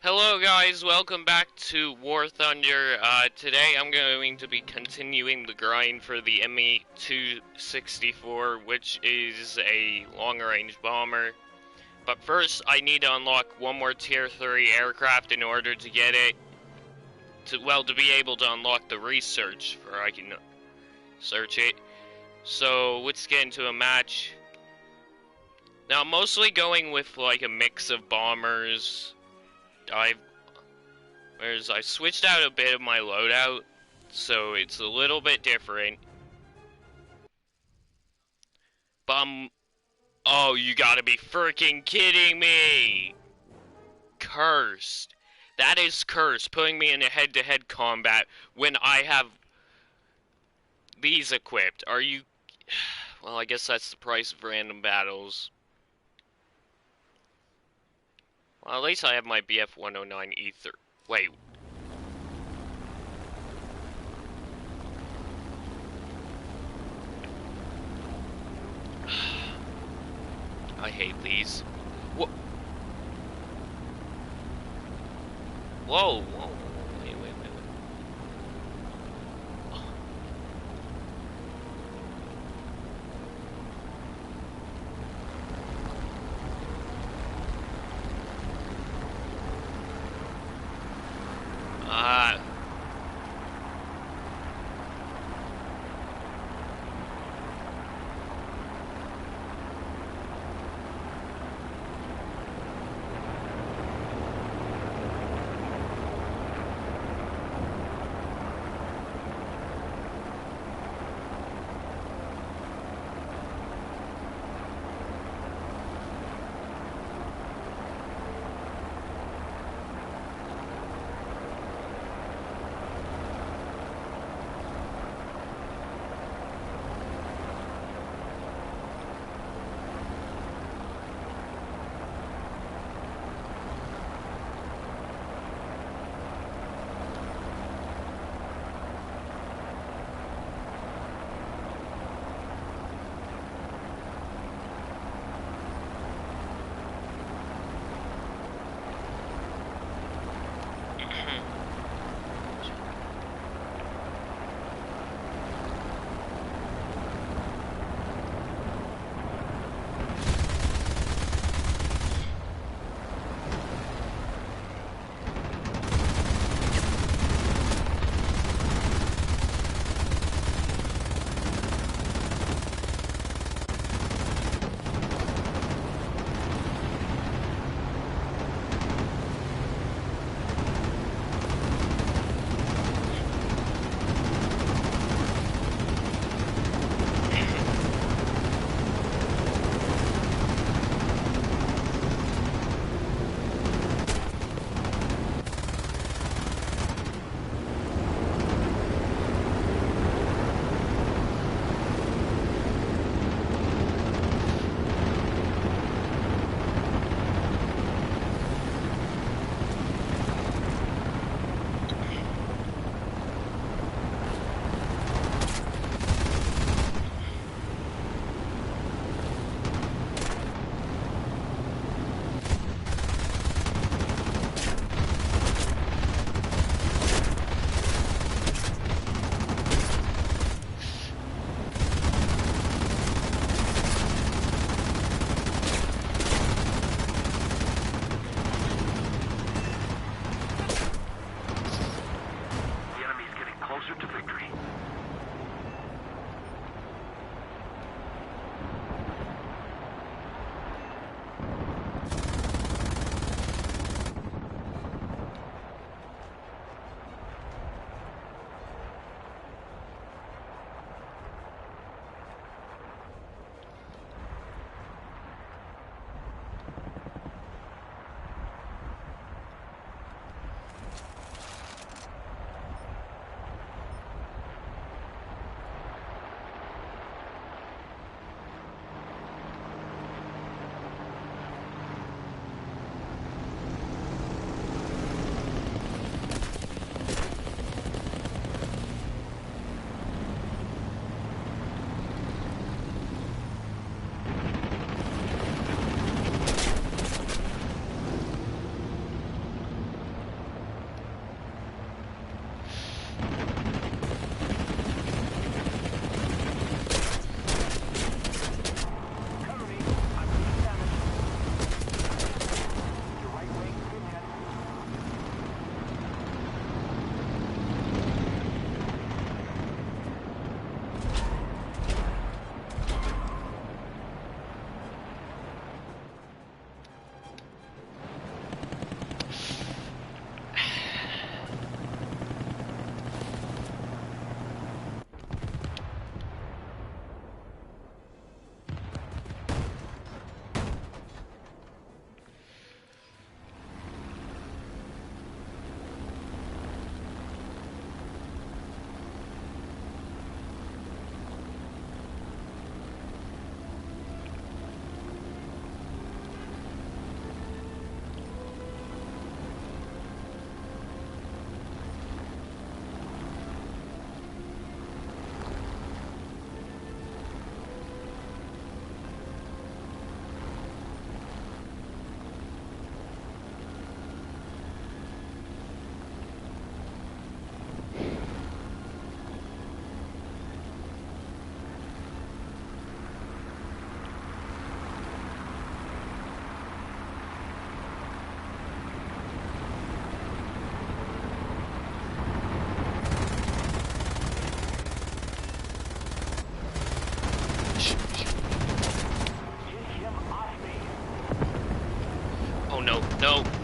Hello guys, welcome back to War Thunder. Today I'm going to be continuing the grind for the Me-264, which is a long-range bomber. But first, I need to unlock one more Tier 3 aircraft in order to get it, to be able to unlock the research, for I can search it. So, let's get into a match. Now, I'm mostly going with, like, a mix of bombers. I switched out a bit of my loadout, so it's a little bit different. But oh, you gotta be freaking kidding me! Cursed. That is cursed, putting me in a head-to-head combat when I have these equipped. Are you... Well, I guess that's the price of random battles. Well, at least I have my BF-109 Ether. Wait. I hate these. Whoa. Whoa, whoa. Wait.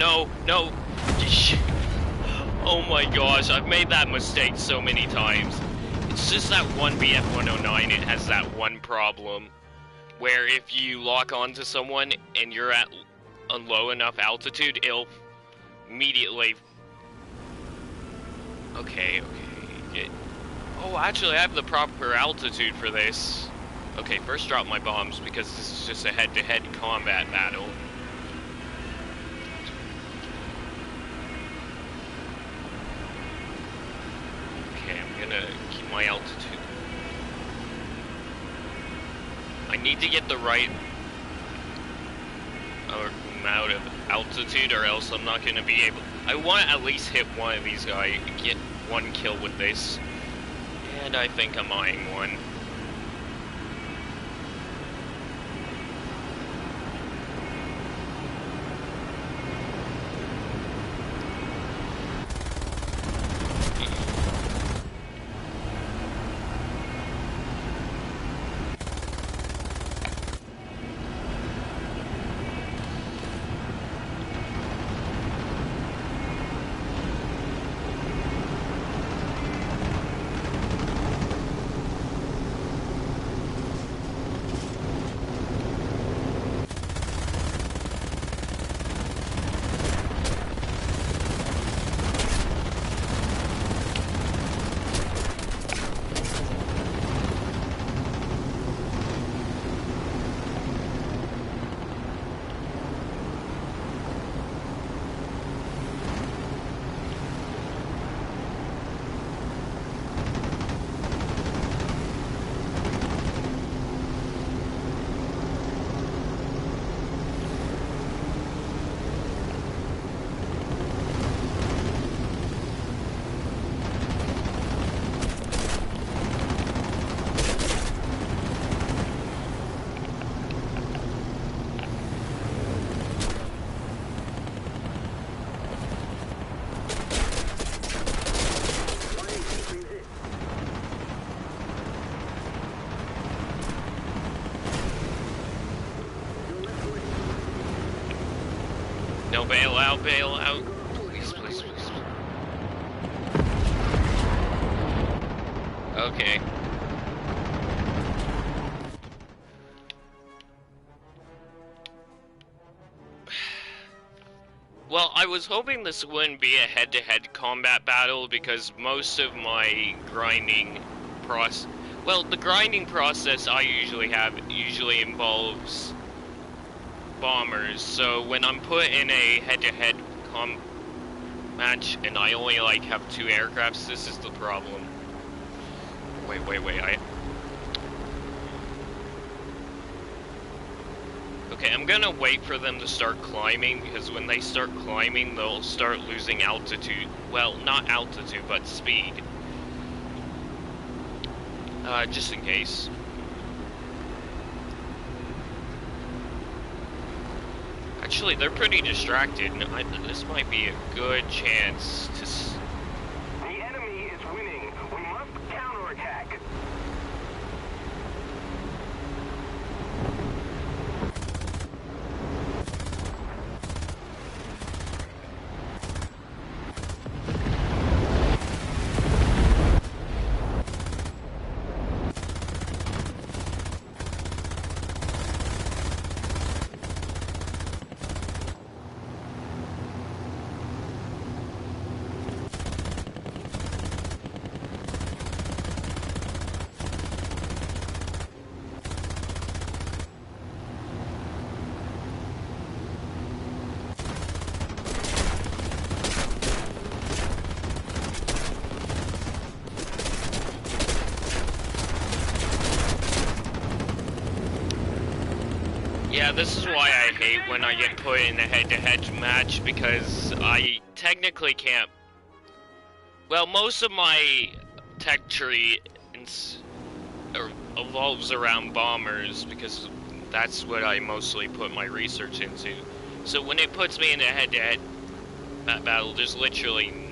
No, no. Oh my gosh, I've made that mistake so many times. It's just that one BF-109, it has that one problem. Where if you lock onto someone and you're at a low enough altitude, it'll immediately... Okay. Oh, actually, I have the proper altitude for this. Okay, first drop my bombs, because this is just a head-to-head combat battle. Okay, I'm gonna keep my altitude. I need to get the right amount of altitude, or else I'm not gonna be able... I want to at least hit one of these guys, get one kill with this. And I think I'm eyeing one. No, bail out, bail out. Please, please, please. Okay. Well, I was hoping this wouldn't be a head-to-head combat battle because most of my grinding process... Well, the grinding process I usually have usually involves bombers, so when I'm put in a head-to-head match and I only like have 2 aircrafts, this is the problem. Wait, Okay, I'm gonna wait for them to start climbing, because when they start climbing, they'll start losing altitude. Well, not altitude, but speed. Just in case. Actually, they're pretty distracted, and this might be a good chance to... The enemy is winning. We must counterattack. Yeah, this is why I hate when I get put in a head-to-head match, because I technically can't... Well, most of my tech tree evolves around bombers, because that's what I mostly put my research into. So when it puts me in a head-to-head battle, there's literally...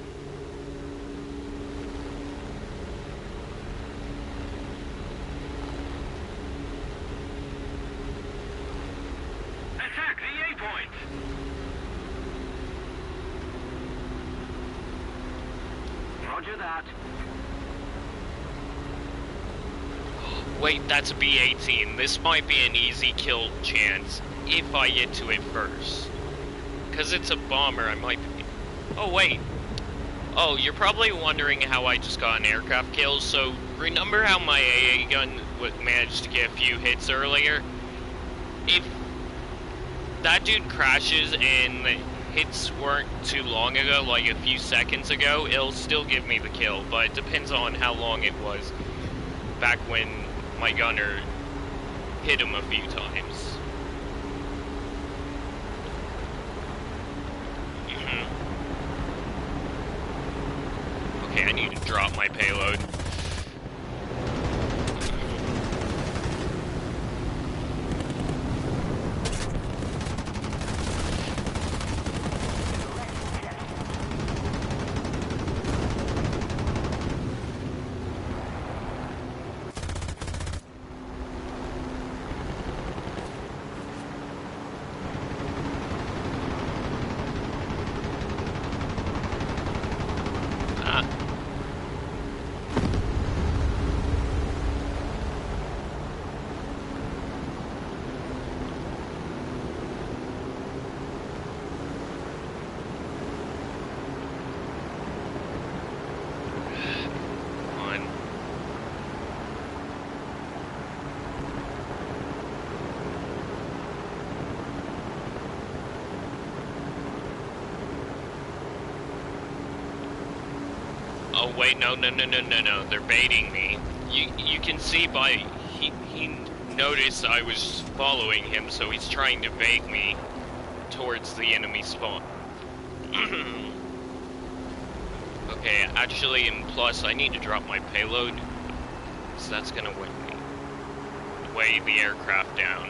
Roger that. Wait, that's a B-18. This might be an easy kill chance if I get to it first. Because it's a bomber, I might be... Oh, wait. Oh, you're probably wondering how I just got an aircraft kill. So, remember how my AA gun managed to get a few hits earlier? If that dude crashes and the hits weren't too long ago, like a few seconds ago, it'll still give me the kill. But it depends on how long it was back when my gunner hit him a few times. Okay, I need to drop my payload. Oh wait, no, they're baiting me. You can see by, he noticed I was following him, so he's trying to bait me towards the enemy spawn. Okay, actually, and plus, I need to drop my payload, so that's gonna weigh the aircraft down.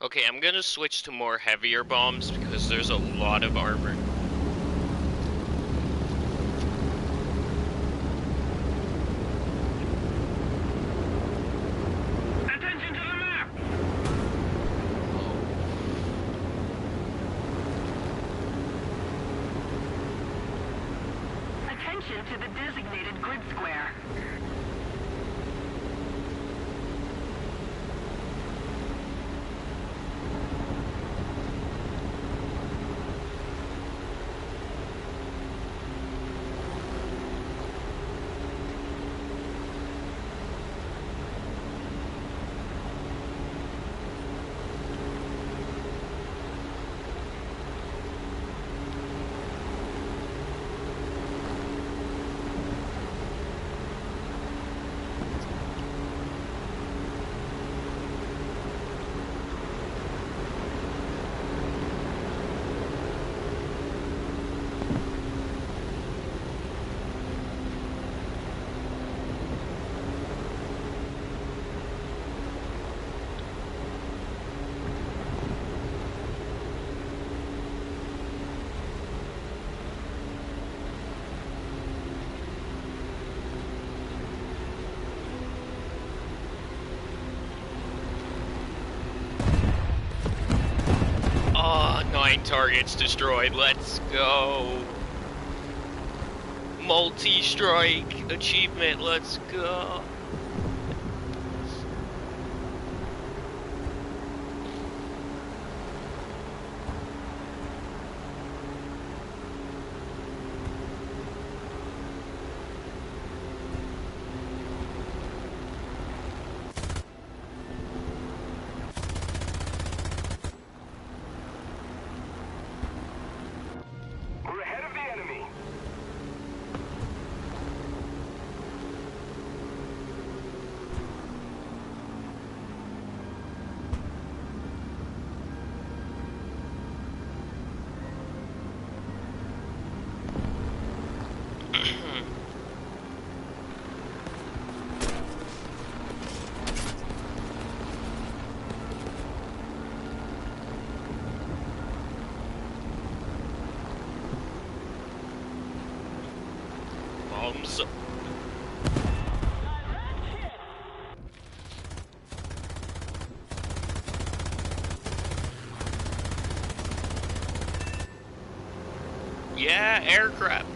Okay, I'm gonna switch to more heavier bombs because there's a lot of armor. Attention to the map! Attention to the designated grid square. Oh, 9 targets destroyed. Let's go. Multi-strike achievement. Let's go. We're ahead of the enemy. Bombs. Yeah, aircraft.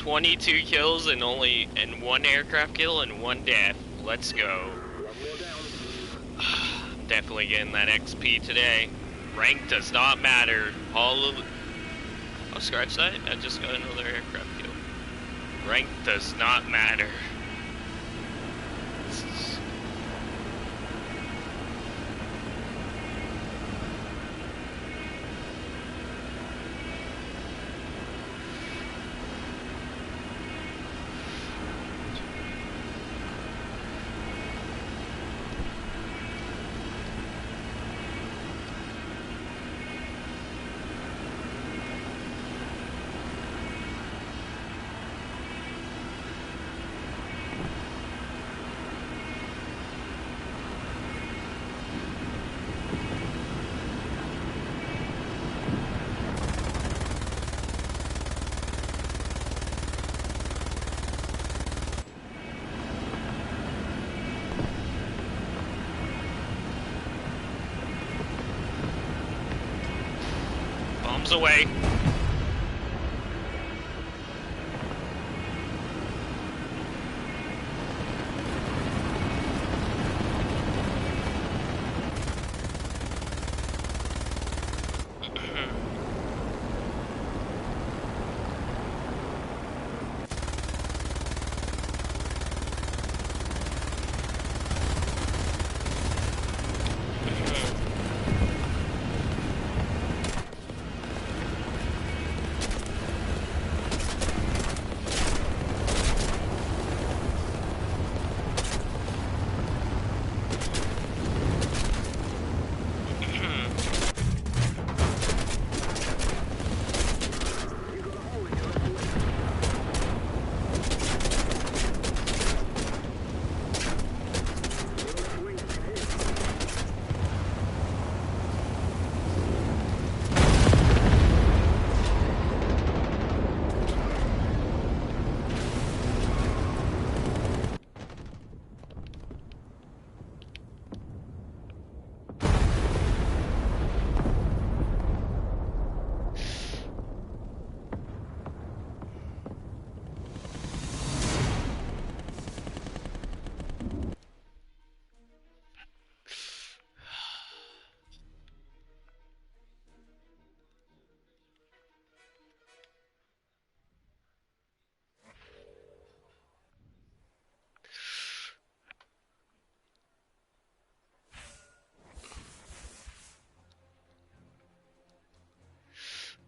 22 kills and one aircraft kill and 1 death. Let's go. Definitely getting that XP today. Rank does not matter. I'll scratch that. I just got another aircraft kill. Rank does not matter. Bombs away.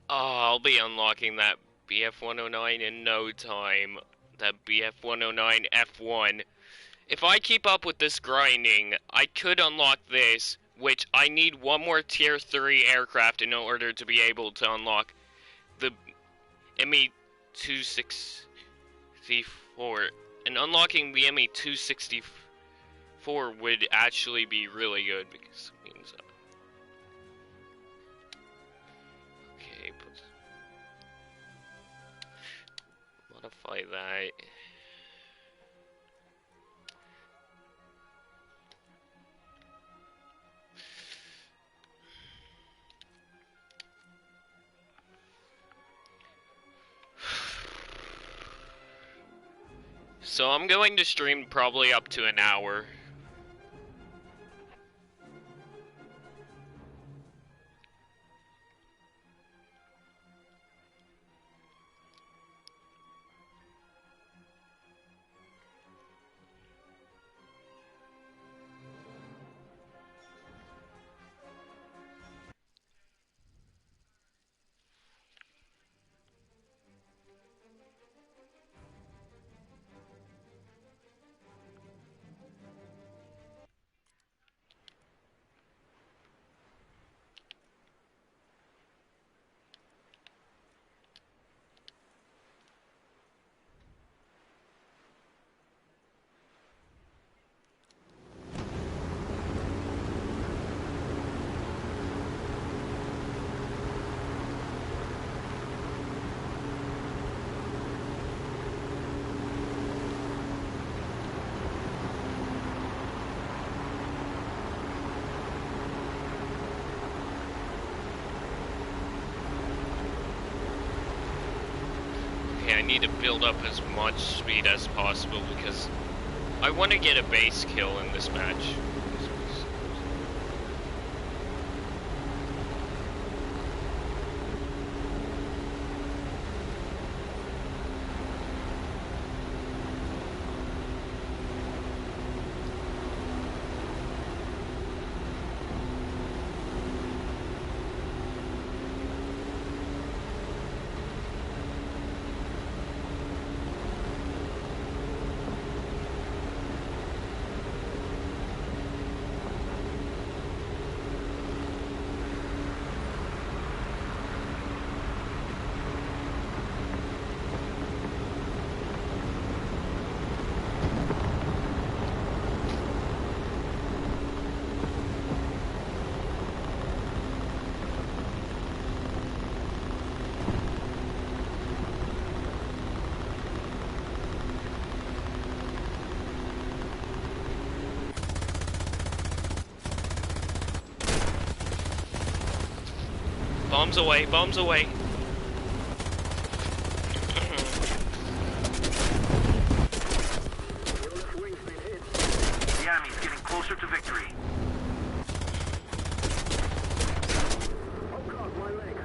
Oh, I'll be unlocking that BF-109 in no time. That BF-109 F1. If I keep up with this grinding, I could unlock this, which I need one more tier 3 aircraft in order to be able to unlock the ME-264. And unlocking the ME-264 would actually be really good because it means okay, modify that. So I'm going to stream probably up to an hour. I need to build up as much speed as possible because I want to get a base kill in this match. Bombs away, bombs away. The enemy's getting closer to victory. Oh God, my leg.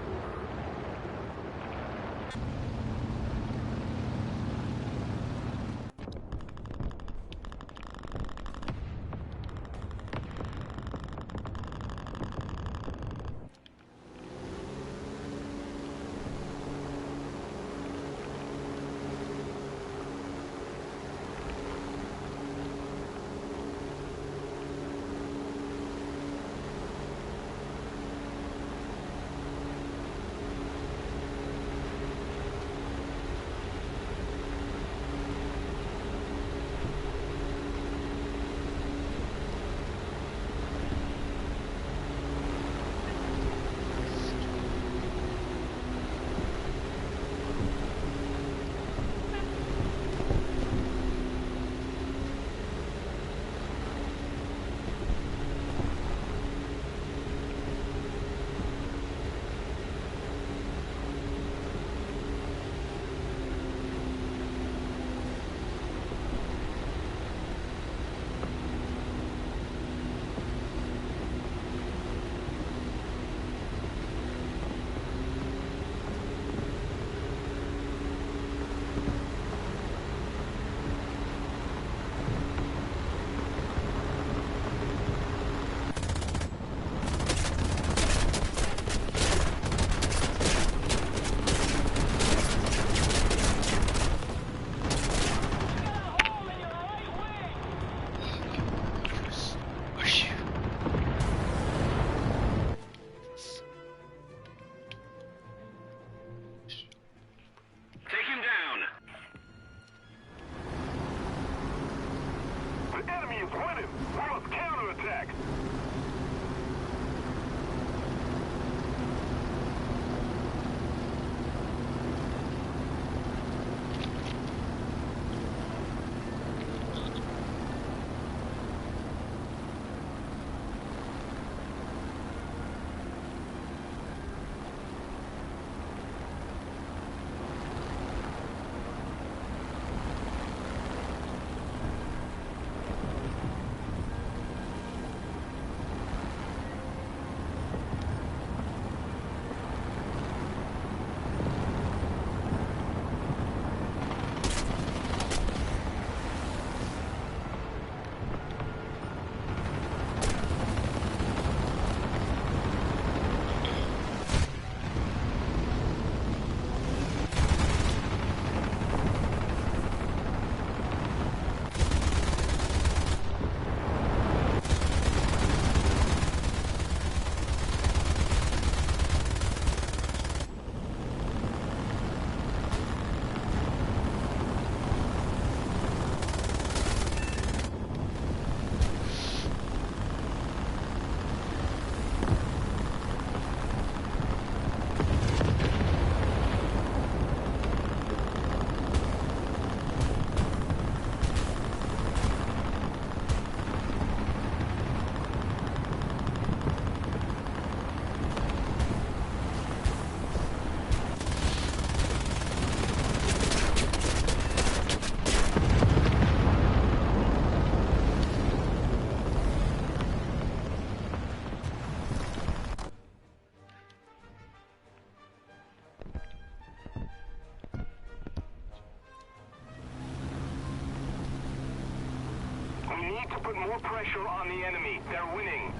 need to put more pressure on the enemy. They're winning.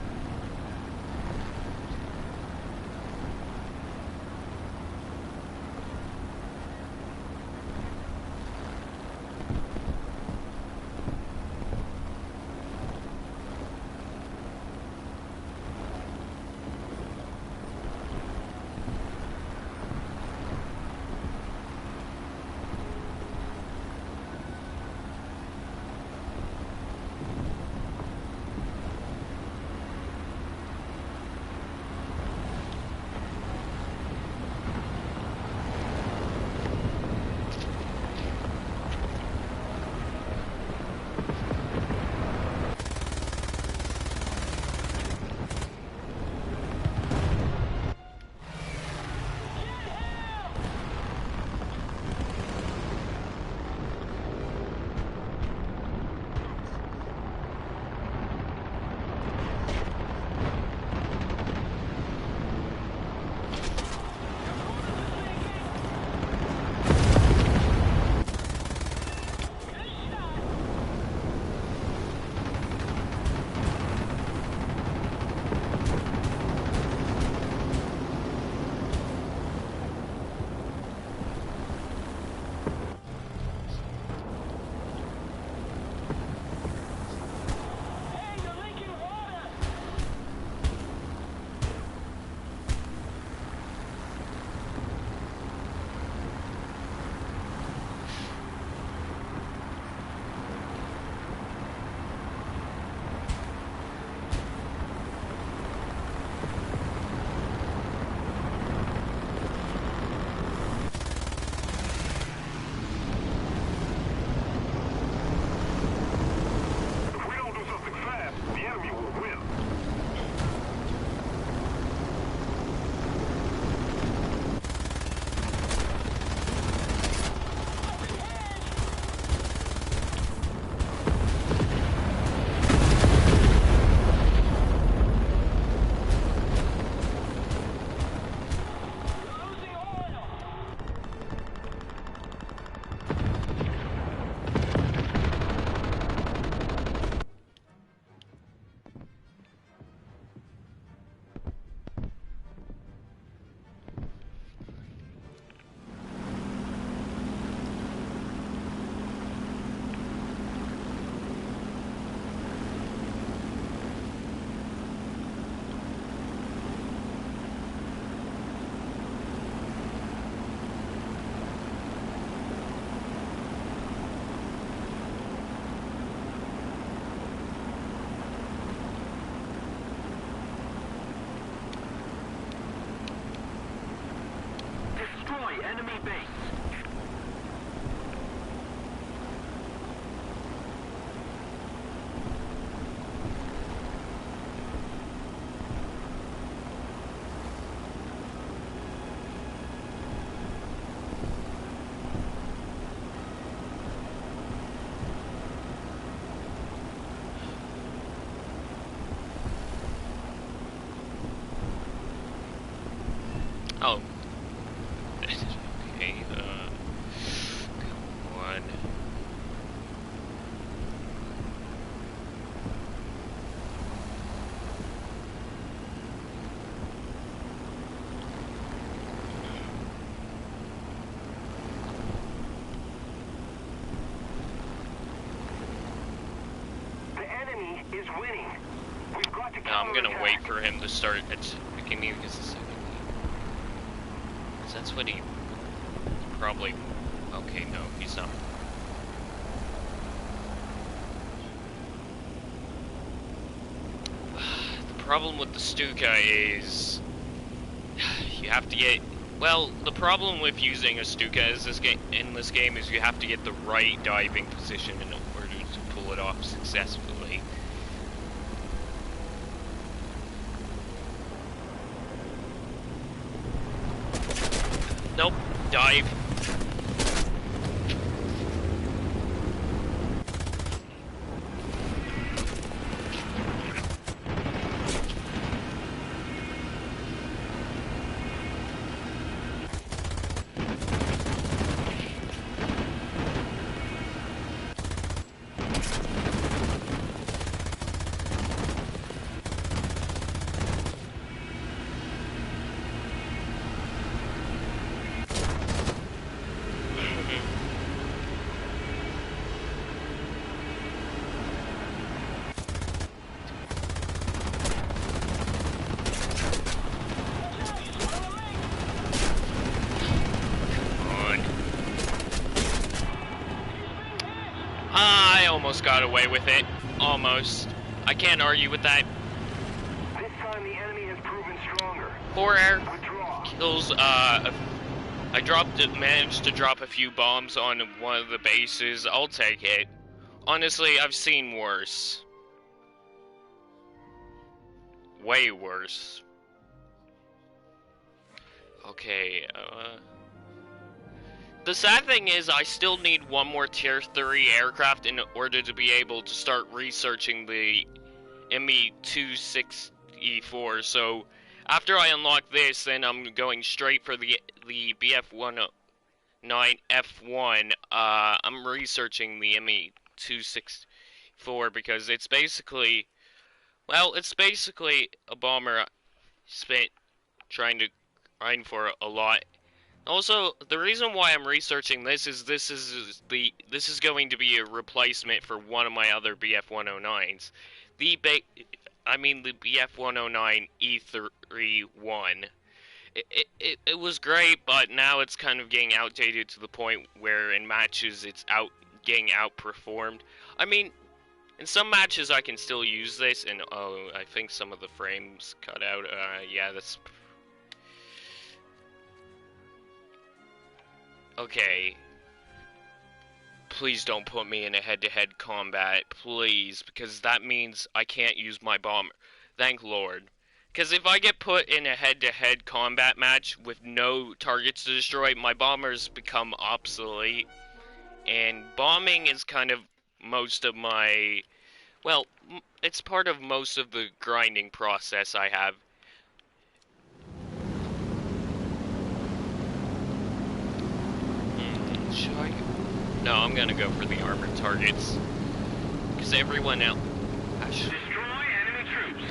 Enemy base. Oh. Okay, come on. The enemy is winning. We've got to I'm gonna counterattack. wait for him to start attacking because the second. That's what he probably. Okay, no, he's not. The problem with the Stuka is you have to get. Well, the problem with using a Stuka in this game is you have to get the right diving position in order to pull it off successfully. Nope, dive. I almost got away with it. Almost. I can't argue with that. This time the enemy has proven stronger. 4 air Withdraw. kills, managed to drop a few bombs on one of the bases. I'll take it. Honestly, I've seen worse. Way worse. Okay, the sad thing is I still need one more tier 3 aircraft in order to be able to start researching the ME-264, so after I unlock this, then I'm going straight for the BF-109F1. I'm researching the ME-264 because it's basically, well, it's basically a bomber I spent trying to grind for a lot. Also, the reason why I'm researching this is this is going to be a replacement for one of my other BF-109s. The BF-109 E31. It was great, but now it's kind of getting outdated to the point where in matches it's getting outperformed. I mean, in some matches I can still use this, and oh, I think some of the frames cut out. Yeah, that's... Okay. Please don't put me in a head-to-head combat, please, because that means I can't use my bomber. Thank Lord. Because if I get put in a head-to-head combat match with no targets to destroy, my bombers become obsolete. And bombing is kind of most of my... Well, it's part of most of the grinding process I have. Should I... No, I'm gonna go for the armored targets. Because everyone else... Destroy enemy troops.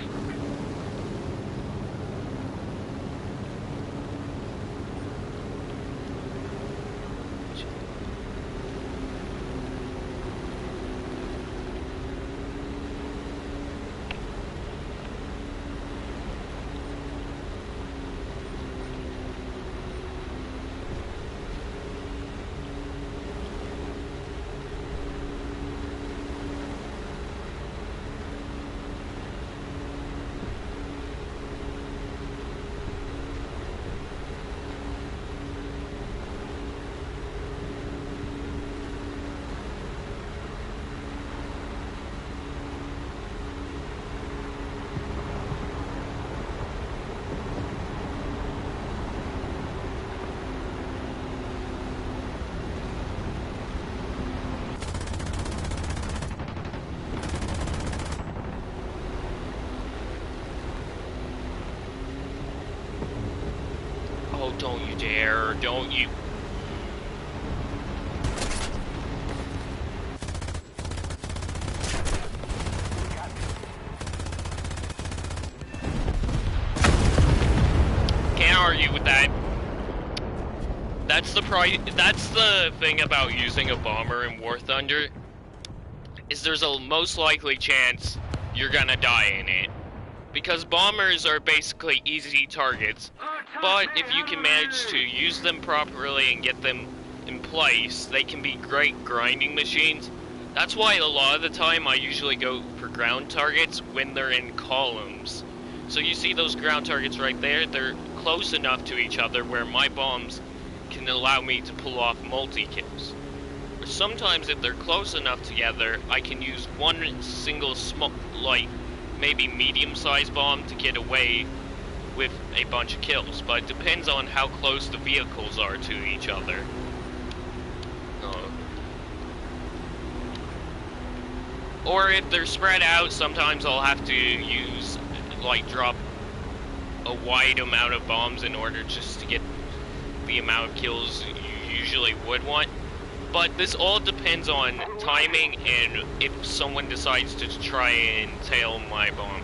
Oh, don't you dare, don't you... Can't argue with that. That's the thing about using a bomber in War Thunder, is there's a most likely chance you're gonna die in it. Because bombers are basically easy targets, but if you can manage to use them properly and get them in place, they can be great grinding machines. That's why a lot of the time I usually go for ground targets when they're in columns. So you see those ground targets right there, they're close enough to each other where my bombs can allow me to pull off multi-kills. Or sometimes if they're close enough together, I can use one single small, like, maybe medium-sized bomb to get away with a bunch of kills, but it depends on how close the vehicles are to each other. Or if they're spread out, sometimes I'll have to use, like, drop a wide amount of bombs in order just to get the amount of kills you usually would want. But this all depends on timing and if someone decides to try and tail my bomber.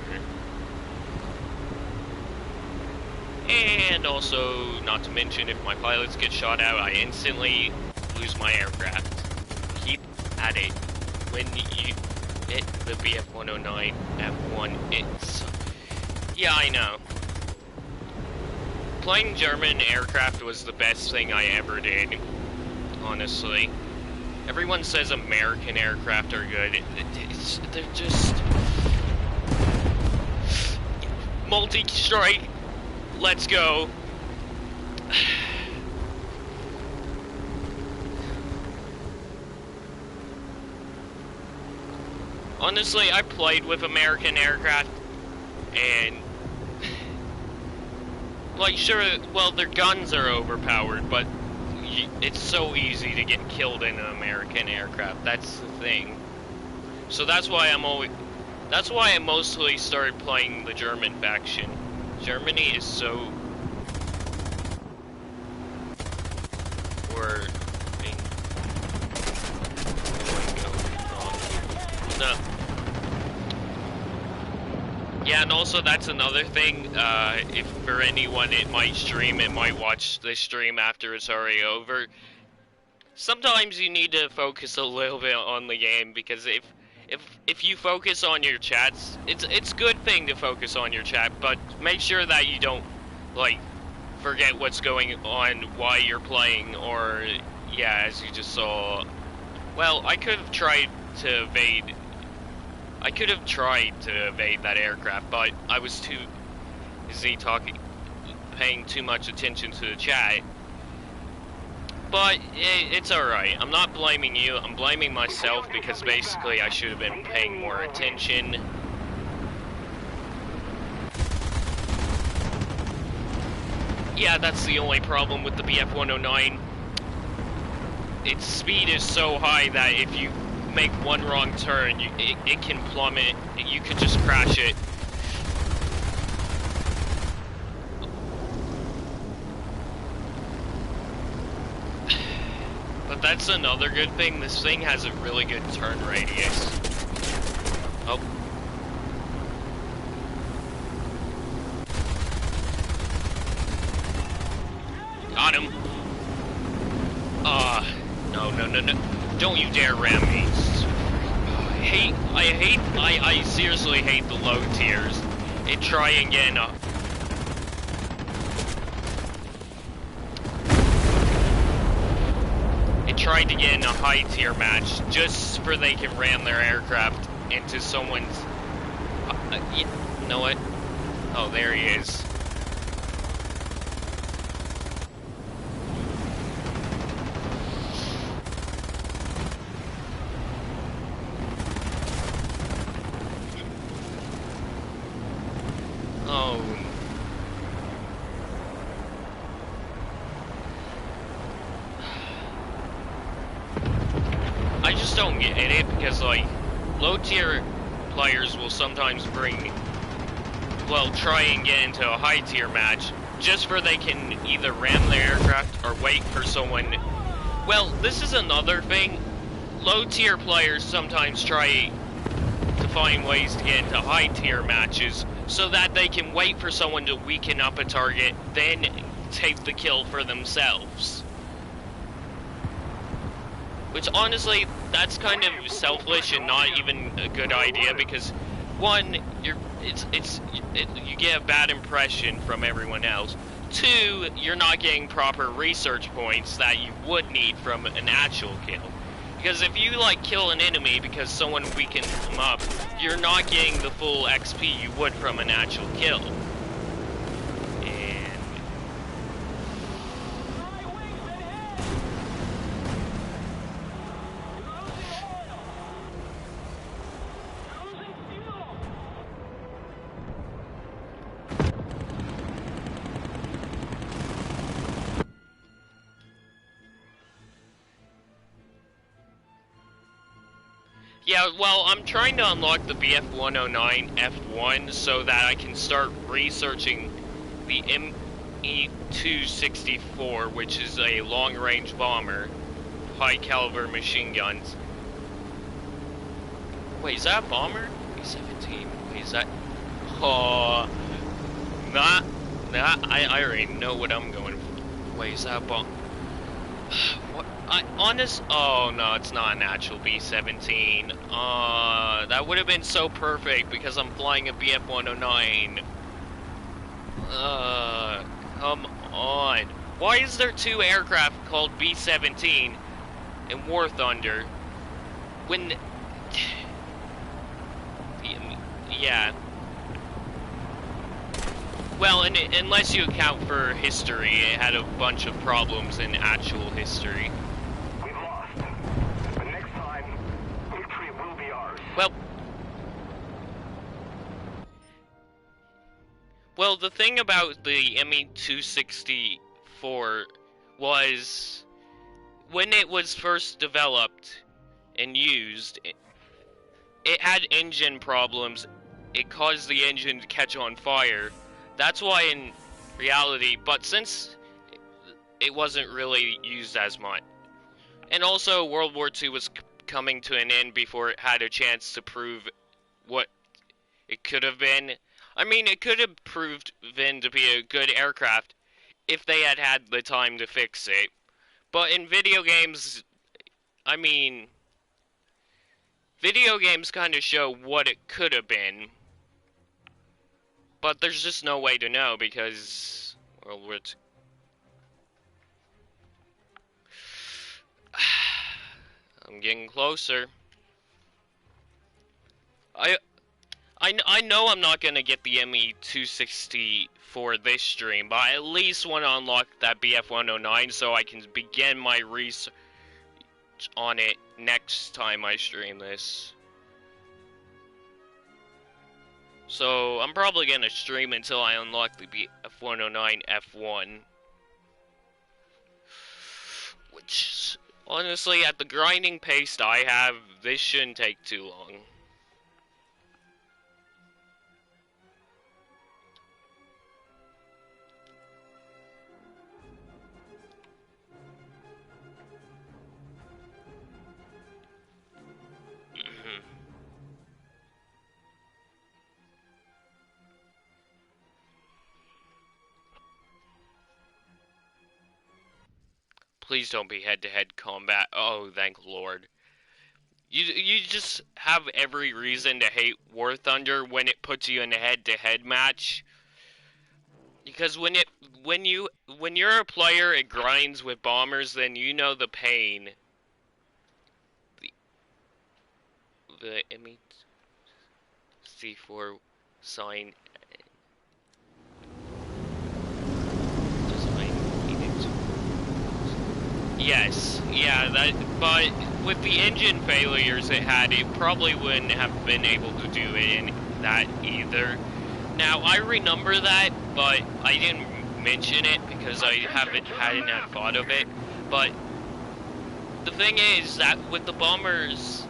And also, not to mention, if my pilots get shot out, I instantly lose my aircraft. Keep at it. When you hit the BF-109 F1, it's... Yeah, I know. Playing German aircraft was the best thing I ever did, honestly. Everyone says American aircraft are good. They're just... Multi-strike. Let's go. Honestly, I played with American aircraft, and... like, sure, well, their guns are overpowered, but it's so easy to get killed in an American aircraft. That's the thing. So that's why I mostly started playing the German faction. Germany is so... No. Yeah, and also that's another thing, if for anyone it might watch this stream after it's already over. Sometimes you need to focus a little bit on the game, because if you focus on your chats, it's a good thing to focus on your chat, but make sure that you don't, like, forget what's going on while you're playing, or, yeah, as you just saw. Well, I could have tried to evade that aircraft, but I was too busy paying too much attention to the chat. But it's alright. I'm not blaming you, I'm blaming myself, because basically I should have been paying more attention. Yeah, that's the only problem with the BF-109. Its speed is so high that if you make one wrong turn, it can plummet. You could just crash it. But that's another good thing. This thing has a really good turn radius. Oh. Got him. No. Don't you dare ram me. I seriously hate the low tiers. It try and get in a... It tried to get in a high tier match just for they can ram their aircraft into someone's... you know what? Oh, there he is. Don't get it, because like low tier players will sometimes try and get into a high tier match just for they can either ram their aircraft or wait for someone. Well, this is another thing. Low tier players sometimes try to find ways to get into high tier matches so that they can wait for someone to weaken up a target, then take the kill for themselves. Which honestly, that's kind of selfish and not even a good idea, because one, you get a bad impression from everyone else. Two, you're not getting proper research points that you would need from an actual kill. Because if you like kill an enemy because someone weakened them up, you're not getting the full XP you would from an actual kill. Yeah, well, I'm trying to unlock the BF-109 F1 so that I can start researching the ME-264, which is a long-range bomber, high-caliber machine guns. Wait, is that a bomber? B-17. Wait, is that... Oh... I already know what I'm going for. Wait, is that a bomb? What? Oh no, it's not an actual B-17. That would have been so perfect because I'm flying a BF-109. Come on. Why is there two aircraft called B-17 in War Thunder, when... Yeah. Well, unless you account for history, it had a bunch of problems in actual history. We've lost. But next time, victory will be ours. Well, the thing about the ME-264 was, when it was first developed and used, it had engine problems. It caused the engine to catch on fire. That's why in reality, but since it wasn't really used as much. And also World War II was coming to an end before it had a chance to prove what it could have been. I mean, it could have proved to be a good aircraft if they had had the time to fix it. But in video games, I mean, video games kind of show what it could have been. But there's just no way to know because World War II. I'm getting closer. I know I'm not gonna get the ME-260 for this stream, but I at least want to unlock that BF-109 so I can begin my research on it next time I stream this. So I'm probably gonna stream until I unlock the BF-109 F1. Which, honestly, at the grinding pace I have, this shouldn't take too long. Please don't be head-to-head combat. Oh, thank Lord. You just have every reason to hate War Thunder when it puts you in a head-to-head match. Because when you're a player, it grinds with bombers, then you know the pain. The ME-C4 sign. Yes, yeah, but with the engine failures it had, it probably wouldn't have been able to do it in that either. Now, I remember that, but I didn't mention it because I hadn't thought of it. But the thing is that with the bombers,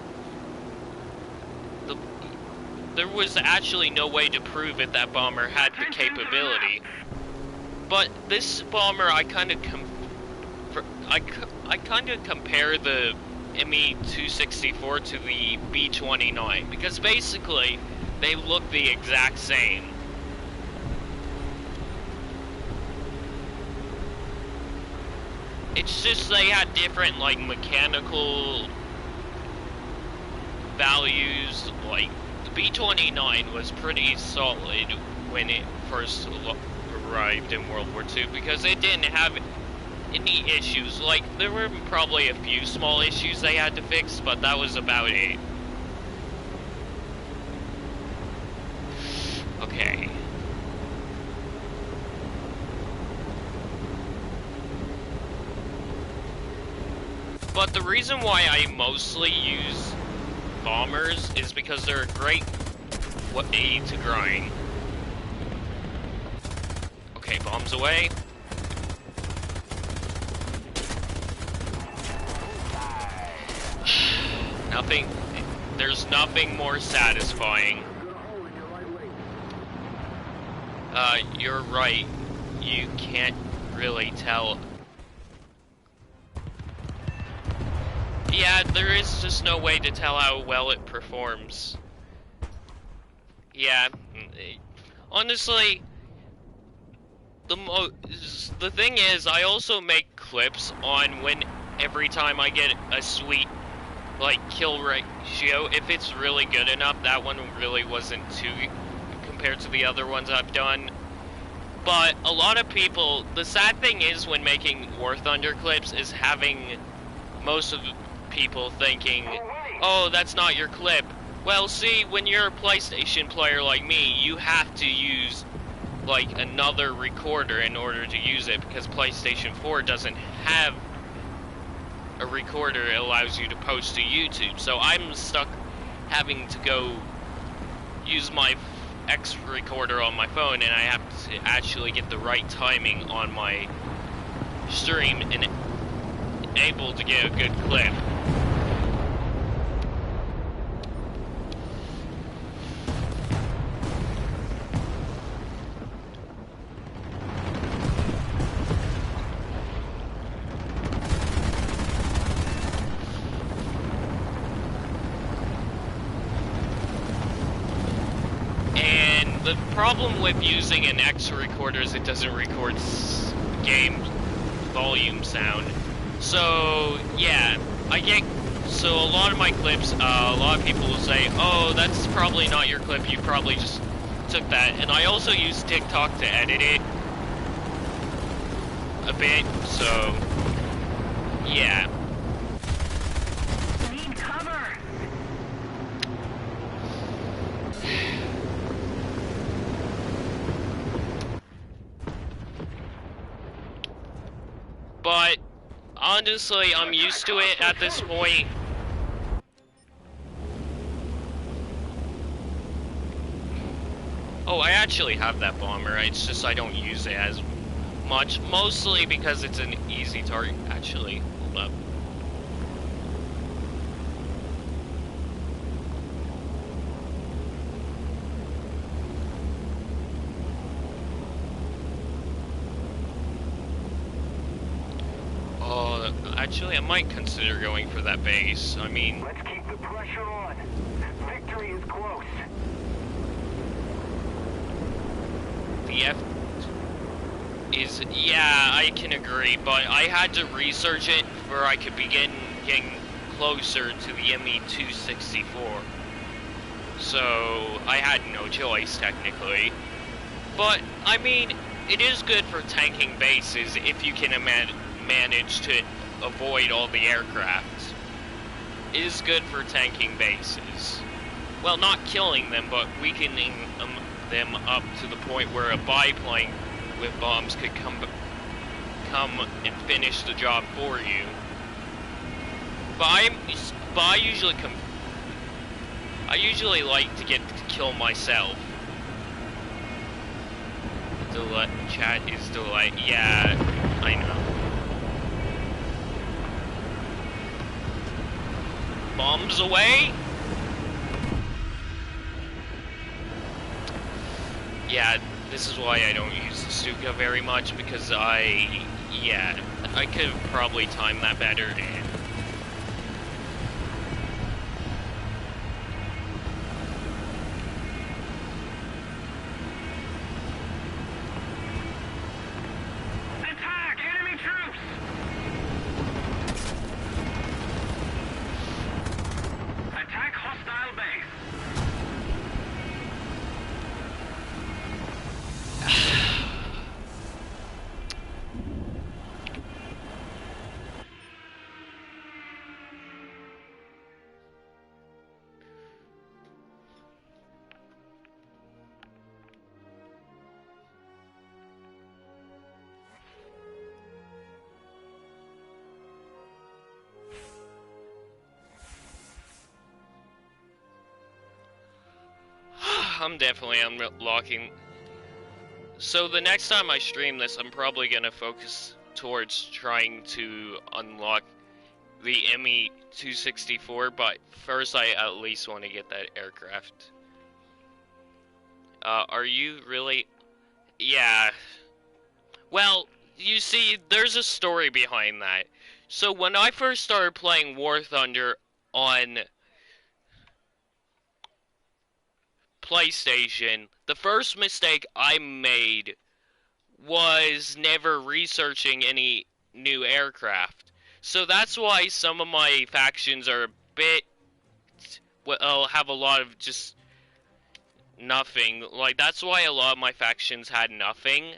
there was actually no way to prove it that bomber had the capability. But this bomber, I kind of compare the ME-264 to the B-29 because basically they look the exact same. It's just they had different like mechanical values. Like the B-29 was pretty solid when it first arrived in World War II because it didn't have any issues. Like, there were probably a few small issues they had to fix, but that was about it. Okay. But the reason why I mostly use bombers is because they're a great way to grind. Okay, bombs away. There's nothing more satisfying. You're right. You can't really tell. Yeah, there is just no way to tell how well it performs. Yeah, honestly, the thing is, I also make clips on when every time I get a sweet like kill ratio. If it's really good enough, that one really wasn't too compared to the other ones I've done. But a lot of people, the sad thing is when making War Thunder clips is having most of people thinking, oh, that's not your clip. Well, see, when you're a PlayStation player like me, you have to use, like, another recorder in order to use it, because PlayStation 4 doesn't have a recorder that allows you to post to YouTube. So I'm stuck having to go use my X recorder on my phone, and I have to actually get the right timing on my stream and able to get a good clip. The problem with using an X recorder is it doesn't record game volume sound. So yeah, so a lot of my clips, a lot of people will say, oh, that's probably not your clip, you probably just took that. And I also use TikTok to edit it a bit, so yeah. Need cover. But honestly, I'm used to it at this point. Oh, I actually have that bomber. It's just I don't use it as much, mostly because it's an easy target. Actually, hold up. Actually, I might consider going for that base. I mean, Let's keep the pressure on. Victory is close. the F is, yeah, I can agree, but I had to research it before I could begin getting closer to the ME-264. So, I had no choice, technically. But, I mean, it is good for tanking bases if you can manage to avoid all the aircrafts. It is good for tanking bases. Well, not killing them, but weakening them up to the point where a biplane with bombs could come and finish the job for you. But I usually like to get to kill myself. Chat is delight. Yeah, I know. Bombs away? Yeah, this is why I don't use the Stuka very much, because I could have probably timed that better. And Attack! Enemy troops! Attack hostile base. I'm definitely unlocking. So the next time I stream this, I'm probably gonna focus towards trying to unlock the ME-264, but first I at least want to get that aircraft. Are you really? Yeah. Well, you see, there's a story behind that. So when I first started playing War Thunder on PlayStation, the first mistake I made was never researching any new aircraft. So that's why some of my factions are a bit, well, have a lot of just nothing. Like, that's why a lot of my factions had nothing.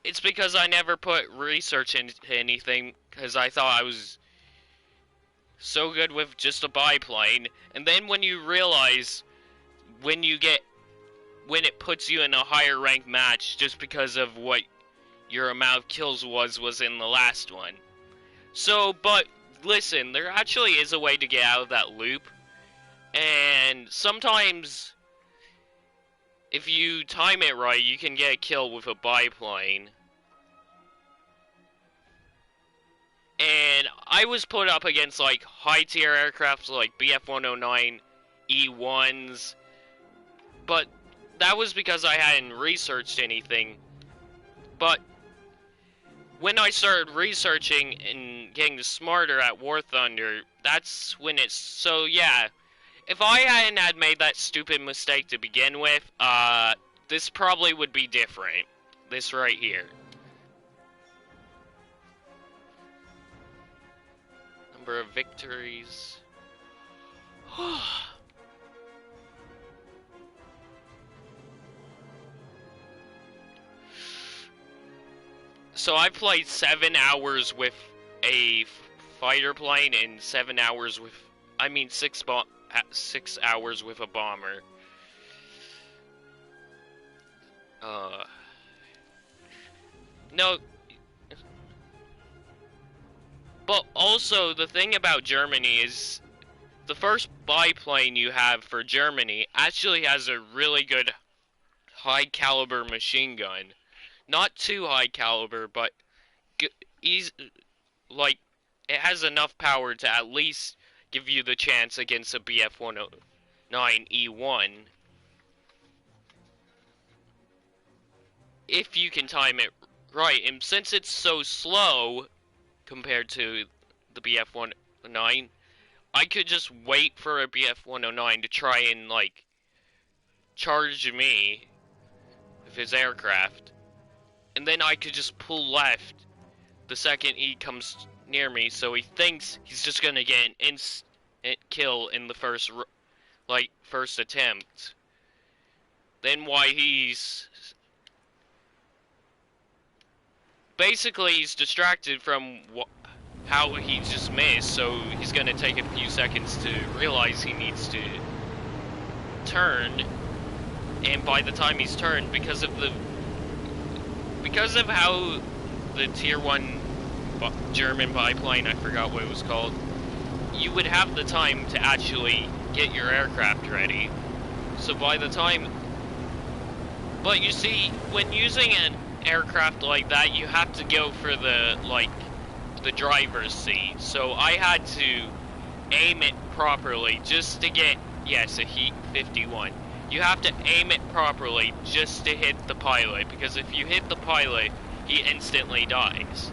It's because I never put research into anything, because I thought I was so good with just a biplane, and then when you realize when it puts you in a higher ranked match just because of what your amount of kills was in the last one. So, but listen, there actually is a way to get out of that loop, and sometimes if you time it right, you can get a kill with a biplane. And I was put up against like high tier aircrafts like BF-109 E1s, but that was because I hadn't researched anything. But when I started researching and getting smarter at War Thunder, that's when it's... So yeah, if I hadn't had made that stupid mistake to begin with, this probably would be different. This right here. Number of victories. So I played 7 hours with a fighter plane and 7 hours with, 6 hours with a bomber. No. But also, the thing about Germany is, the first biplane you have for Germany actually has a really good high caliber machine gun. Not too high caliber, but it has enough power to at least give you the chance against a BF-109E1. If you can time it right, and since it's so slow compared to the BF-109, I could just wait for a BF-109 to try and, like, charge me with his aircraft. And then I could just pull left the second he comes near me, so he thinks he's just gonna get an instant kill in the first attempt. Then why he's... Basically, he's distracted from how he just missed, so he's gonna take a few seconds to realize he needs to turn. And by the time he's turned, because of how the tier 1 German biplane, I forgot what it was called, you would have the time to actually get your aircraft ready. So by the time... But you see, when using an aircraft like that, you have to go for the driver's seat. So I had to aim it properly just to get, yes, a Heat 51. You have to aim it properly just to hit the pilot, because if you hit the pilot, he instantly dies.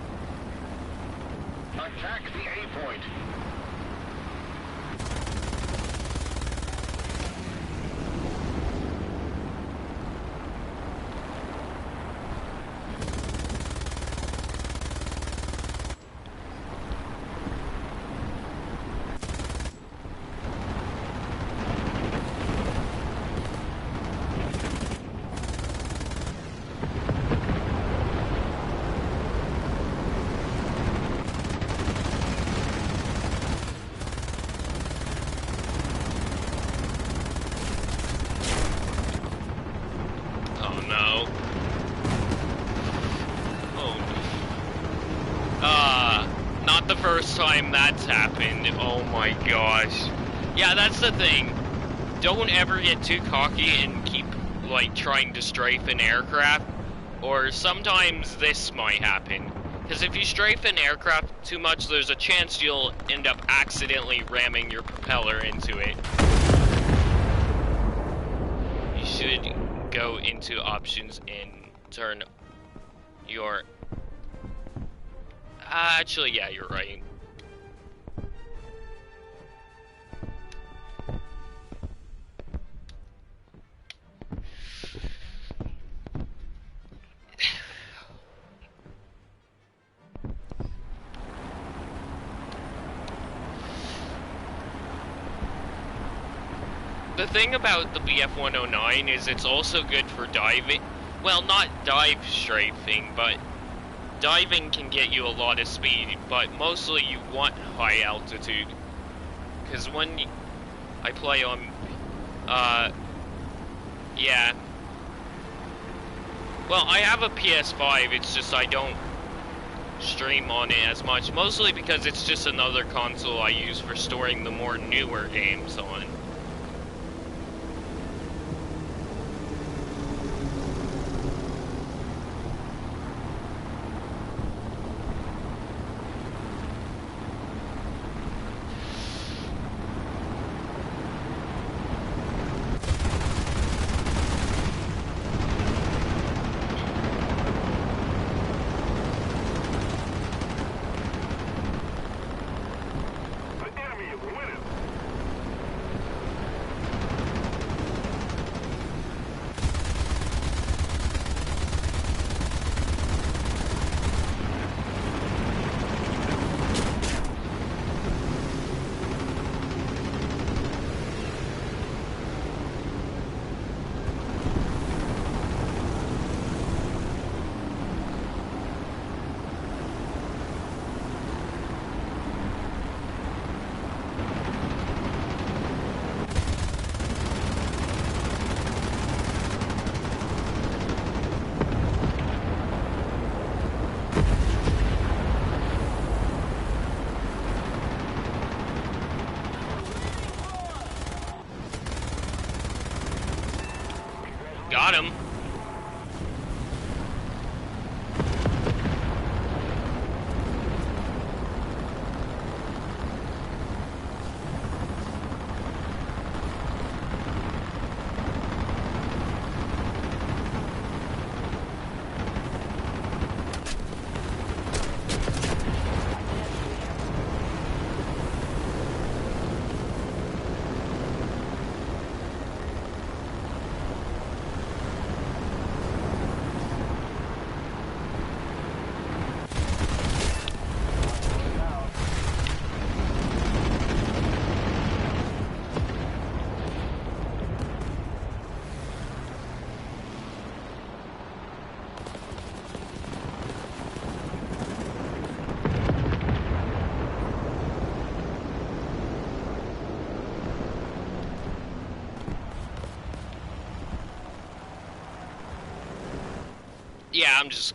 Attack the A point. Time that's happened, oh my gosh. Yeah, that's the thing. Don't ever get too cocky and keep, trying to strafe an aircraft, or sometimes this might happen. Because if you strafe an aircraft too much, there's a chance you'll end up accidentally ramming your propeller into it. You should go into options and turn your... actually, yeah, you're right. The thing about the BF-109 is it's also good for diving. Well, not dive strafing, but diving can get you a lot of speed, but mostly you want high altitude. Because when I play on, yeah. Well, I have a PS5, it's just I don't stream on it as much, mostly because it's just another console I use for storing the more newer games on. Got him. Yeah, I'm just...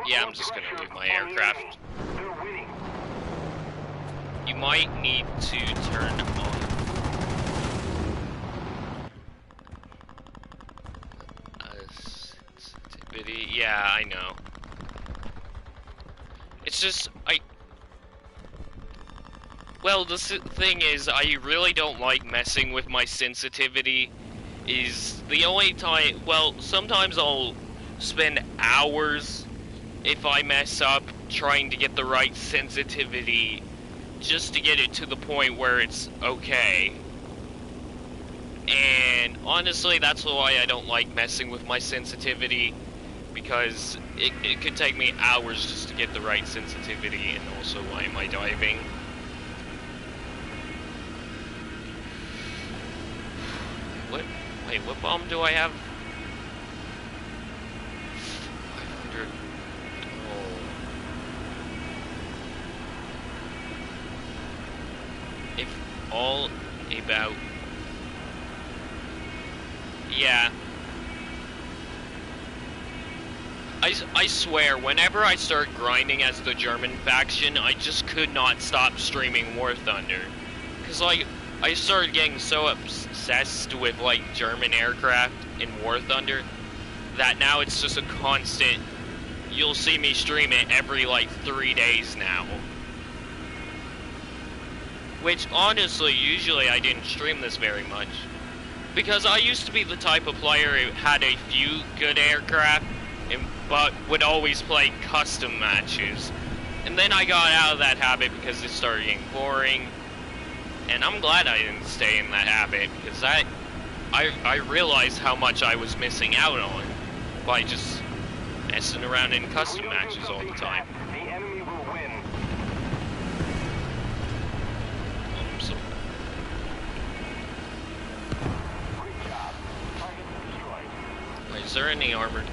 Yeah, I'm just gonna leave my aircraft. You might need to turn on... Yeah, I know. It's just, well, the thing is, I really don't like messing with my sensitivity. Is the only time, well, sometimes I'll spend hours if I mess up trying to get the right sensitivity just to get it to the point where it's okay. And honestly, that's why I don't like messing with my sensitivity, because it could take me hours just to get the right sensitivity. And also, why am I diving? Wait, what bomb do I have? 500. Oh. If all about... Yeah. I swear, whenever I start grinding as the German faction, I just could not stop streaming War Thunder. Because, like, I started getting so obsessed with, like, German aircraft in War Thunder that now it's just a constant... You'll see me stream it every, like, 3 days now. Which, honestly, usually I didn't stream this very much. Because I used to be the type of player who had a few good aircraft, but would always play custom matches. And then I got out of that habit because it started getting boring. And I'm glad I didn't stay in that habit, because I realized how much I was missing out on by just messing around in custom matches all the time. The enemy will win. Great job. Target destroyed. Wait, is there any armored?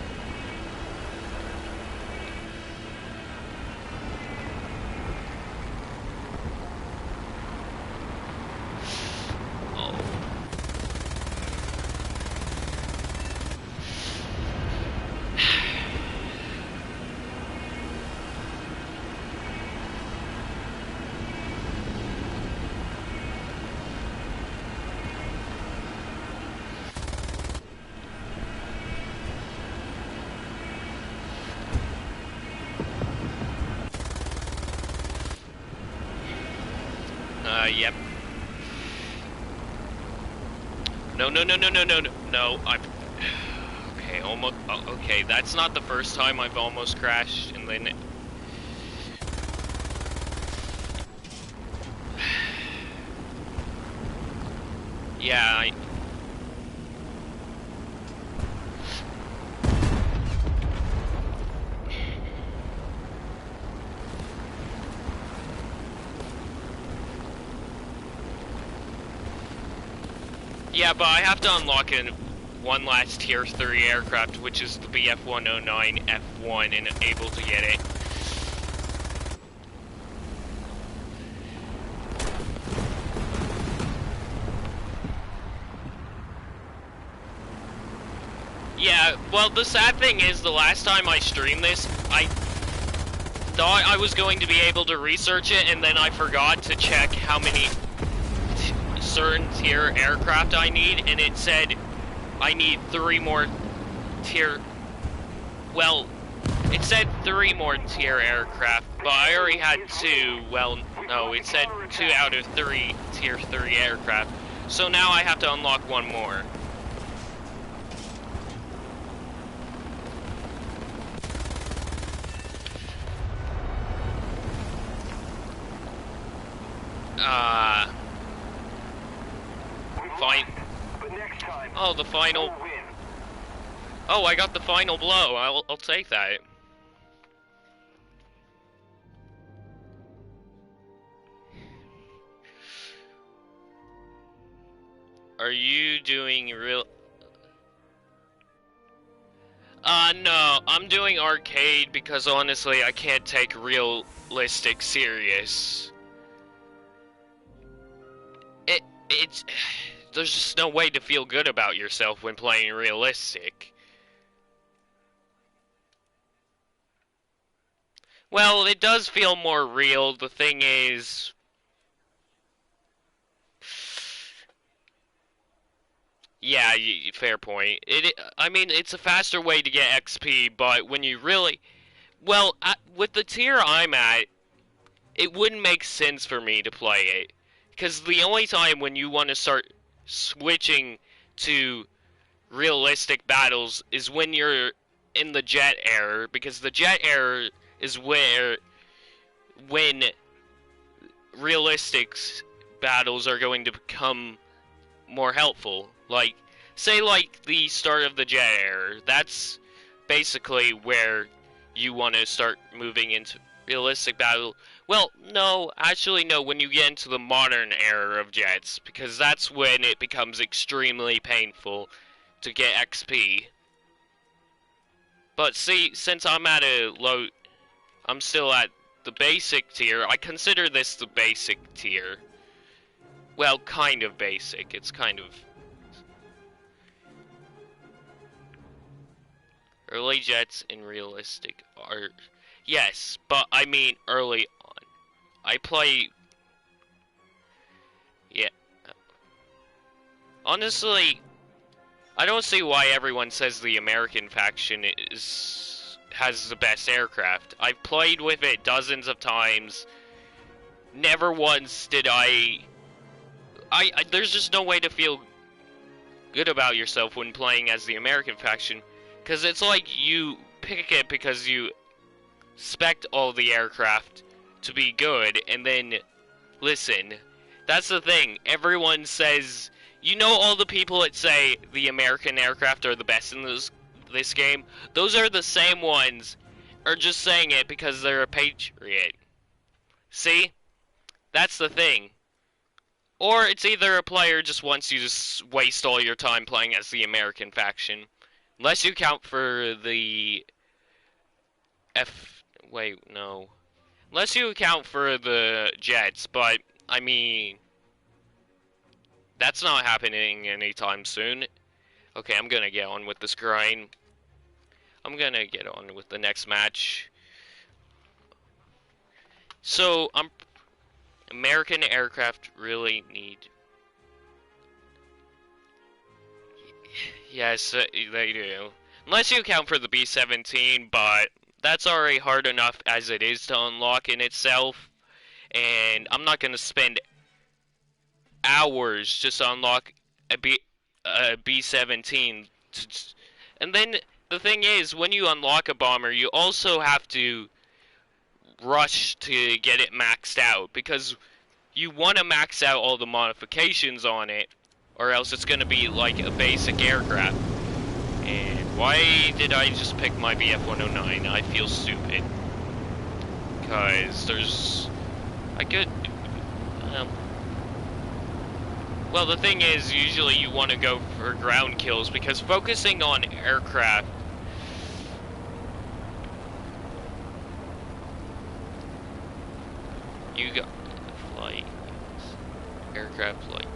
Yep. No, no, no, no, no, no, no, no, I'm... Okay, almost... okay, that's not the first time I've almost crashed, and then... Yeah, yeah, but I have to unlock one last tier 3 aircraft, which is the BF-109 F1, and able to get it. Yeah, well, the sad thing is, the last time I streamed this, I thought I was going to be able to research it, and then I forgot to check how many certain tier aircraft I need, and it said I need 3 more tier... Well, it said 3 more tier aircraft, but I already had 2. Well, no, it said 2 out of 3 tier 3 aircraft. So now I have to unlock 1 more. Fine. Oh, the final... Oh, I got the final blow. I'll take that. Are you doing real... No, I'm doing arcade because honestly I can't take realistic serious. It's... There's just no way to feel good about yourself when playing realistic. Well, it does feel more real. The thing is... Yeah, fair point. I mean, it's a faster way to get XP, but when you really... Well, with the tier I'm at, it wouldn't make sense for me to play it. Because the only time when you want to start switching to realistic battles is when you're in the jet era, because the jet era is when realistic battles are going to become more helpful. Like, say like the start of the jet era, that's basically where you want to start moving into realistic battle. Well, no, actually no, when you get into the modern era of jets, because that's when it becomes extremely painful to get XP. But see, since I'm at a low... I'm still at the basic tier, I consider this the basic tier. Well, kind of basic, it's kind of... Early jets in realistic are... Yes, but I mean early on. I play... Yeah. Honestly, I don't see why everyone says the American faction has the best aircraft. I've played with it dozens of times. Never once did I there's just no way to feel good about yourself when playing as the American faction. Because it's like you pick it because you expect all the aircraft to be good, and then, listen, that's the thing, everyone says, you know, all the people that say the American aircraft are the best in this game, those are the same ones, are just saying it because they're a patriot. See? That's the thing. Or it's either a player just wants you to waste all your time playing as the American faction. Unless you count for the wait, no. Unless you account for the jets, but, I mean... That's not happening anytime soon. Okay, I'm gonna get on with this grind. I'm gonna get on with the next match. So, American aircraft really need... Yes, they do. Unless you account for the B-17, but that's already hard enough as it is to unlock in itself. And I'm not gonna spend hours just to unlock a B-17. And then the thing is, when you unlock a bomber, you also have to rush to get it maxed out, because you want to max out all the modifications on it, or else it's going to be like a basic aircraft. And why did I just pick my BF-109? I feel stupid. Because there's... I could... well, the thing is, usually you want to go for ground kills, because focusing on aircraft... You got... flight... aircraft flight...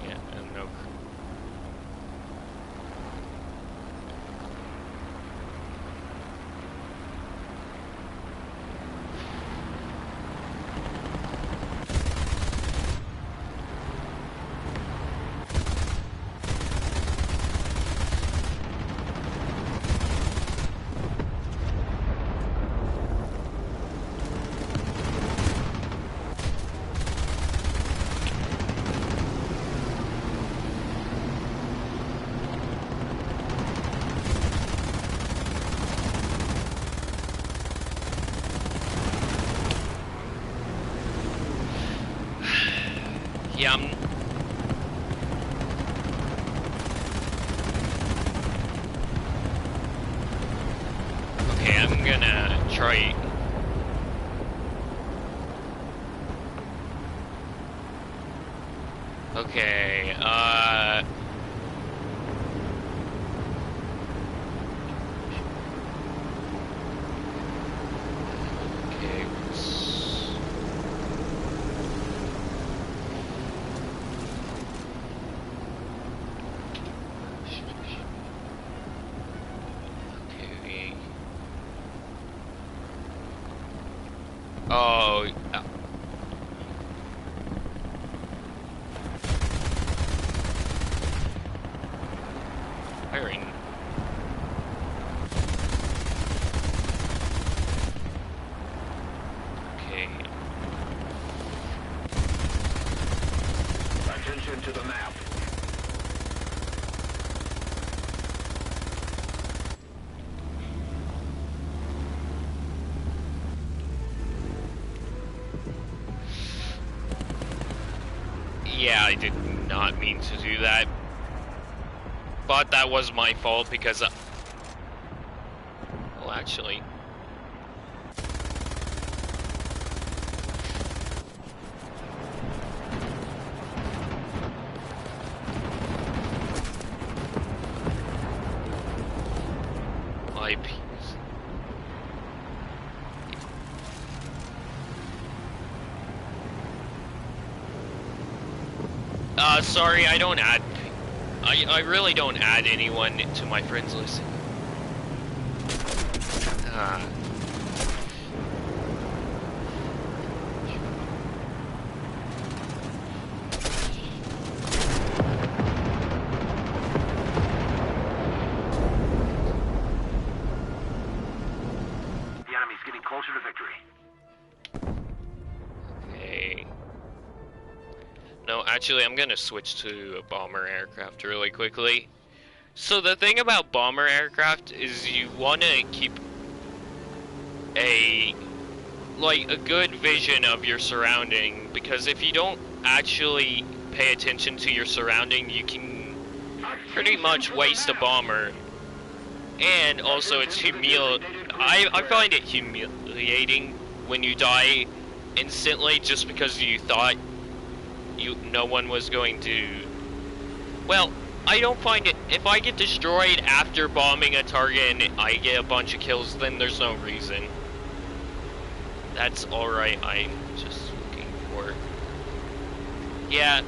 yeah, and no... Yeah, okay, I'm gonna try... Okay, okay, oh, firing. Okay. Attention to the map. Yeah, I did not mean to do that. But that was my fault because... well, actually... my piece. Sorry, I don't add... I really don't add anyone to my friends list. The enemy's getting closer to victory. Okay. No, actually, I'm gonna switch to a bomber aircraft really quickly. So the thing about bomber aircraft is you want to keep a good vision of your surrounding, because if you don't actually pay attention to your surrounding, you can pretty much waste a bomber. And also, it's I find it humiliating when you die instantly just because you thought no one was going to... Well, I don't find it... If I get destroyed after bombing a target and I get a bunch of kills, then there's no reason. That's alright, I'm just looking for... Yeah,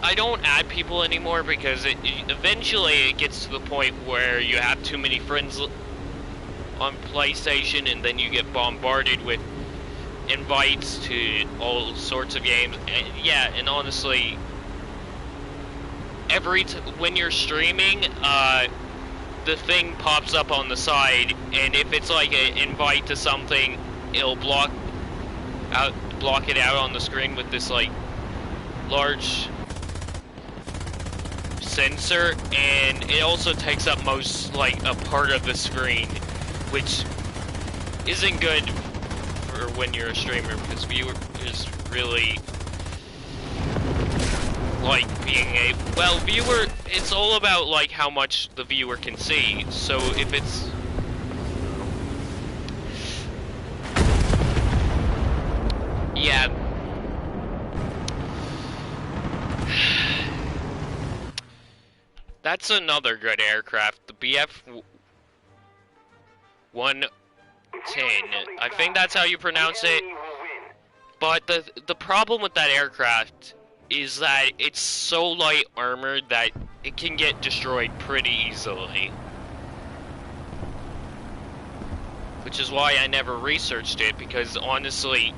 I don't add people anymore because eventually it gets to the point where you have too many friends on PlayStation and then you get bombarded with invites to all sorts of games. And yeah, and honestly, when you're streaming, the thing pops up on the side, and if it's like an invite to something, it'll block block it out on the screen with this like large sensor, and it also takes up most like a part of the screen, which isn't good for when you're a streamer, because viewers really like being a viewer. It's all about like how much the viewer can see. So if it's yeah. That's another good aircraft, the BF-110. I think that's how you pronounce it. But the problem with that aircraft is that it's so light armored that it can get destroyed pretty easily. Which is why I never researched it, because honestly,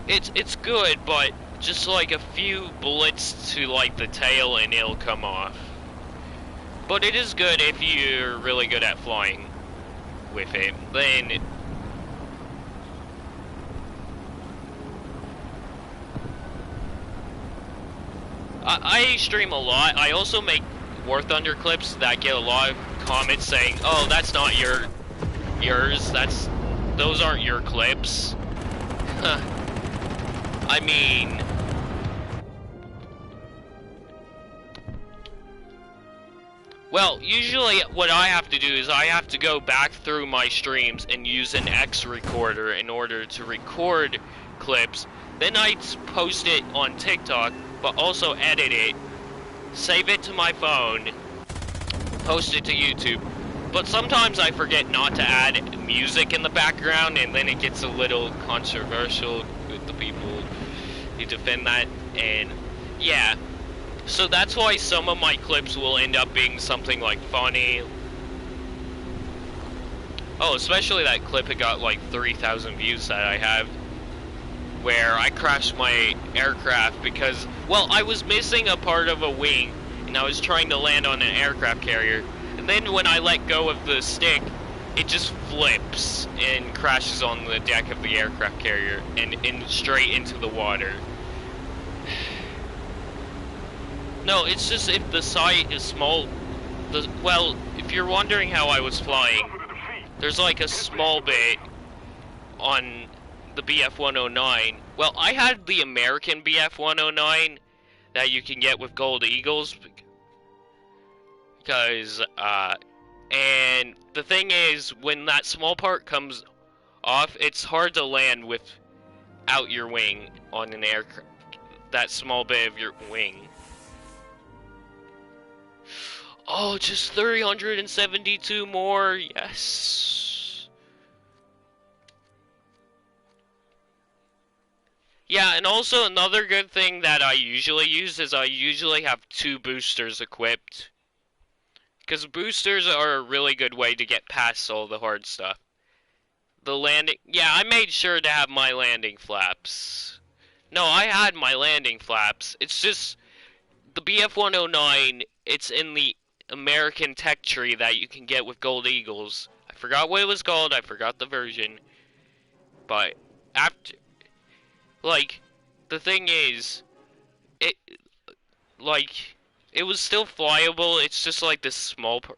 it's good, but just like a few bullets to like the tail and it'll come off. But it is good if you're really good at flying with it. Then I stream a lot. I also make War Thunder clips that get a lot of comments saying, "Oh, that's not yours. Those aren't your clips." I mean, well, usually what I have to do is I have to go back through my streams and use an X recorder in order to record clips. Then I post it on TikTok, but also edit it, save it to my phone, post it to YouTube. But sometimes I forget not to add music in the background, and then it gets a little controversial with the people who defend that, and yeah. So that's why some of my clips will end up being something like funny. Oh, especially that clip, it got like 3,000 views that I have, where I crashed my aircraft because, well, I was missing a part of a wing, and I was trying to land on an aircraft carrier, and then when I let go of the stick, it just flips and crashes on the deck of the aircraft carrier and straight into the water. No, it's just if the site is small, well, if you're wondering how I was flying, there's like a small bit on the BF-109. Well, I had the American BF-109 that you can get with Gold Eagles, because, and the thing is, when that small part comes off, it's hard to land without your wing on an aircraft, that small bit of your wing. Oh, just 372 more, yes. Yeah, and also another good thing that I usually use is I usually have 2 boosters equipped. Because boosters are a really good way to get past all the hard stuff. The landing, yeah, I made sure to have my landing flaps. No, I had my landing flaps. It's just, the BF-109, it's in the American tech tree that you can get with Gold Eagles. I forgot what it was called, I forgot the version. But, after, like, the thing is, it was still flyable, it's just like this small part.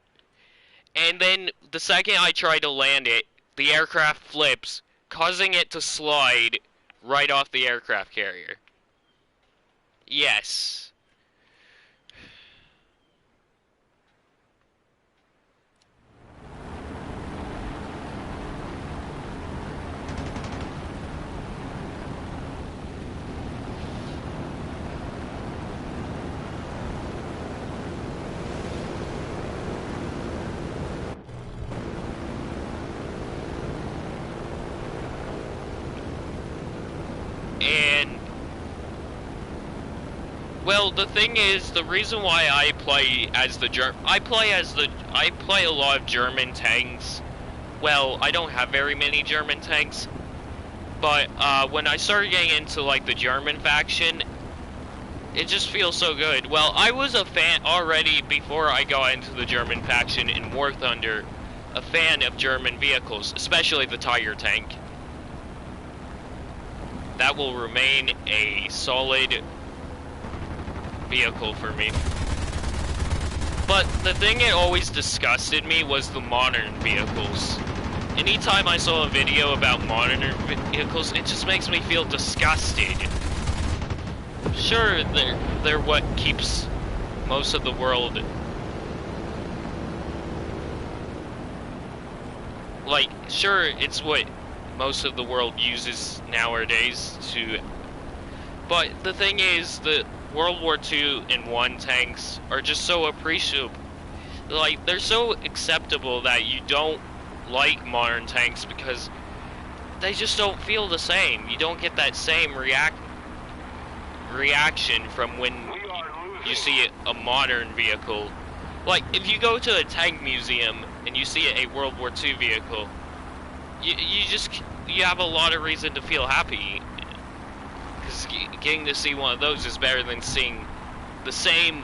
And then, the second I try to land it, the aircraft flips, causing it to slide right off the aircraft carrier. Yes. And, well, the thing is, the reason why I play as the I play a lot of German tanks. Well, I don't have very many German tanks, but when I started getting into like the German faction, it just feels so good. Well, I was a fan already before I got into the German faction in War Thunder, a fan of German vehicles, especially the Tiger tank. that will remain a solid vehicle for me. But the thing that always disgusted me was the modern vehicles. Anytime I saw a video about modern vehicles, it just makes me feel disgusted. Sure, they're what keeps most of the world... Like, sure, it's what most of the world uses nowadays to... But the thing is, the World War II and I tanks are just so appreciable. Like, they're so acceptable that you don't like modern tanks because they just don't feel the same. You don't get that same reaction from when you see a modern vehicle. Like, if you go to a tank museum and you see a World War II vehicle, you have a lot of reason to feel happy. Because getting to see one of those is better than seeing the same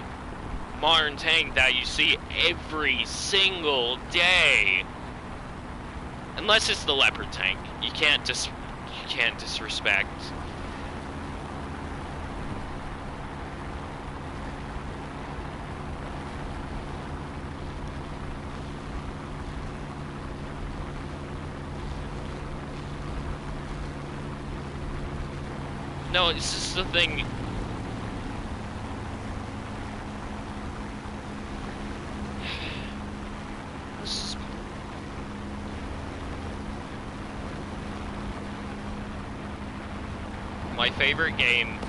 modern tank that you see every single day. Unless it's the Leopard tank. You can't disrespect. No, it's just the thing. My favorite game.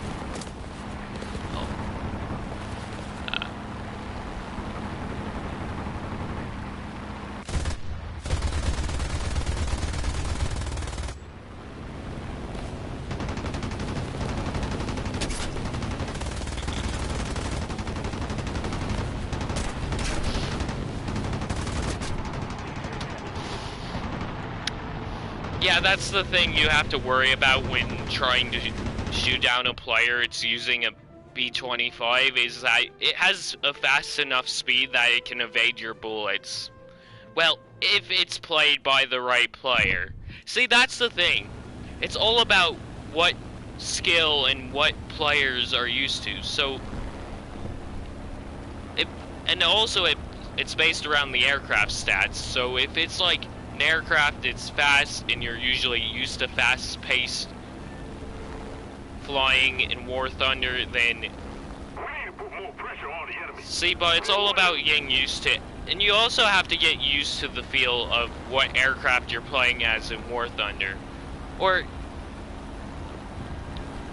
Yeah, that's the thing you have to worry about when trying to shoot down a player. It's using a B-25 is that it has a fast enough speed that it can evade your bullets. Well, if it's played by the right player. See, that's the thing. It's all about what skill and what players are used to. So, it's based around the aircraft stats. So if it's like an aircraft, it's fast, and you're usually used to fast-paced flying in War Thunder, then... See, but it's all about getting used to it. And you also have to get used to the feel of what aircraft you're playing as in War Thunder. Or...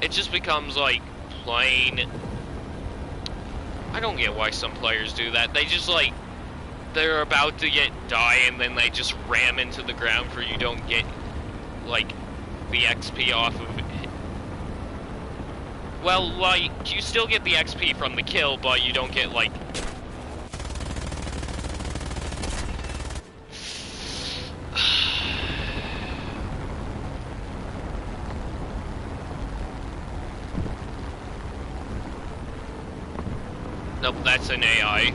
it just becomes like plain... I don't get why some players do that. They just like... they're about to die and then they just ram into the ground for you don't get, like, the XP off of it. Well, like, you still get the XP from the kill, but you don't get, like... Nope, that's an AI.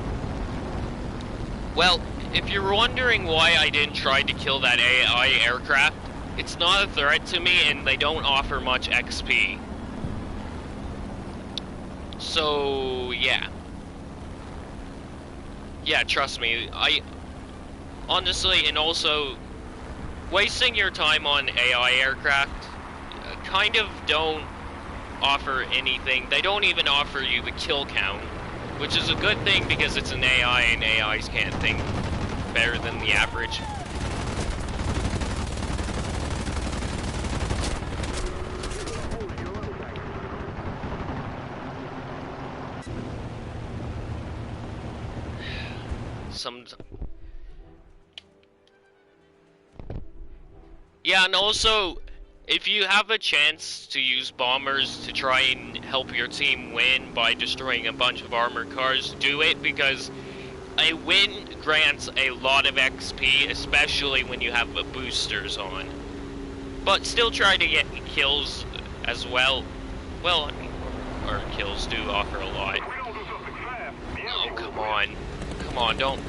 Well, if you're wondering why I didn't try to kill that AI aircraft, it's not a threat to me and they don't offer much XP. So, yeah. Yeah, trust me, honestly, and also, wasting your time on AI aircraft kind of don't offer anything. They don't even offer you the kill count. Which is a good thing because it's an AI and AIs can't think better than the average. Yeah, and also, if you have a chance to use bombers to try and help your team win by destroying a bunch of armored cars, do it, because a win grants a lot of XP, especially when you have boosters on. But still try to get kills as well. Well, I mean, our kills do offer a lot. Oh, come on. Come on, don't...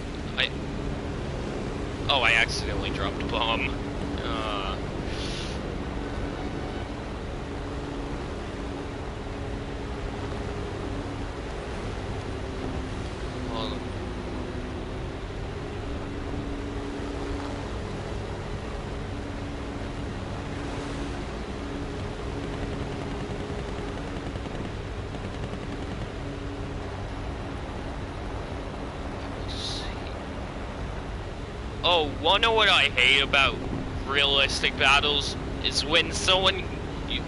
Oh, I accidentally dropped a bomb. Oh, wanna what I hate about realistic battles is when someone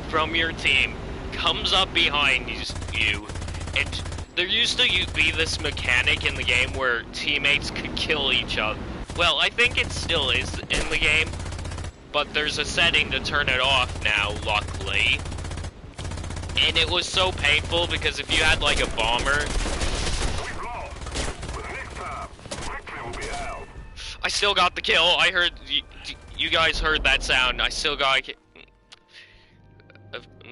from your team comes up behind you, and there used to be this mechanic in the game where teammates could kill each other. Well, I think it still is in the game, but there's a setting to turn it off now, luckily. And it was so painful because if you had like a bomber, I still got the kill. I heard you guys heard that sound. I still got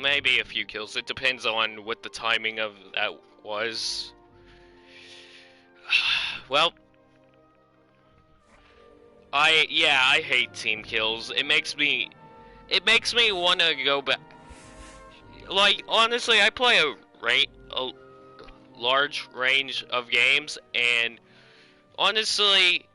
maybe a few kills. It depends on what the timing of that was. Well, I hate team kills. It makes me want to go back. Like, honestly, I play a large range of games, and honestly,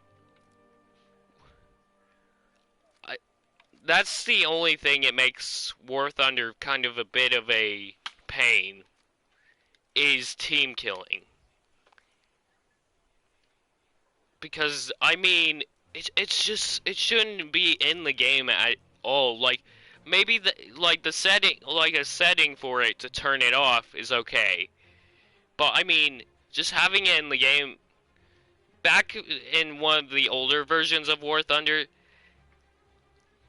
that's the only thing it makes War Thunder kind of a bit of a pain, is team killing. Because, I mean, it shouldn't be in the game at all. Like, maybe a setting for it to turn it off is okay. But, I mean, just having it in the game, back in one of the older versions of War Thunder.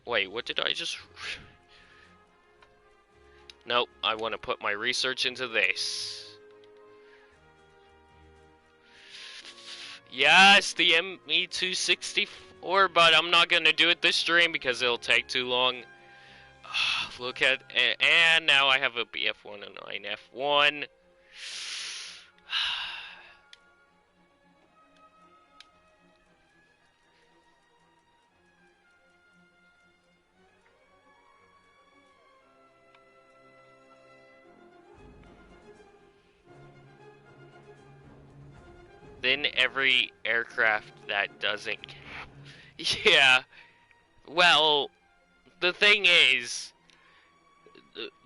Wait, what did I just... Nope, I want to put my research into this. Yes, the ME264, but I'm not going to do it this stream because it'll take too long. Look at... And now I have a BF-109 F1. Then every aircraft that doesn't... Yeah. Well, the thing is,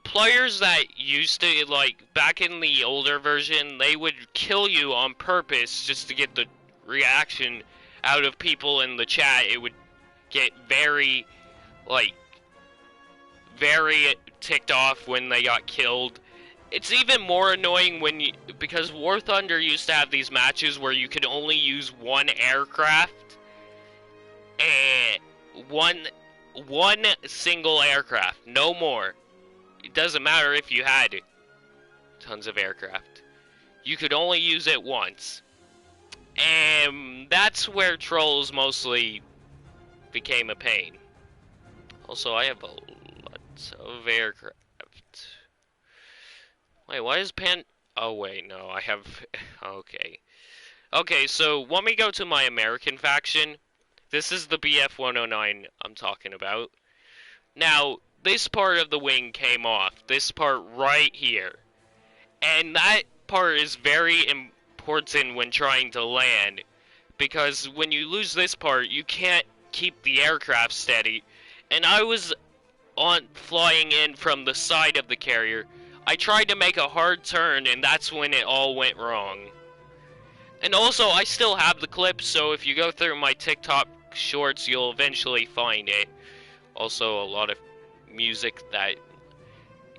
players that used to, like, back in the older version, they would kill you on purpose just to get the reaction out of people in the chat. It would get very, like, very ticked off when they got killed. It's even more annoying when because War Thunder used to have these matches where you could only use one aircraft, and one single aircraft, no more. It doesn't matter if you had tons of aircraft. You could only use it once. And that's where trolls mostly became a pain. Also, I have a lot of aircraft. Wait, why is oh wait, no, I have... Okay. Okay, so when we go to my American faction, this is the BF-109 I'm talking about. Now, this part of the wing came off. This part right here. And that part is very important when trying to land. Because when you lose this part, you can't keep the aircraft steady. And I was flying in from the side of the carrier. I tried to make a hard turn, and that's when it all went wrong. And also, I still have the clip, so if you go through my TikTok shorts, you'll eventually find it. Also, a lot of music that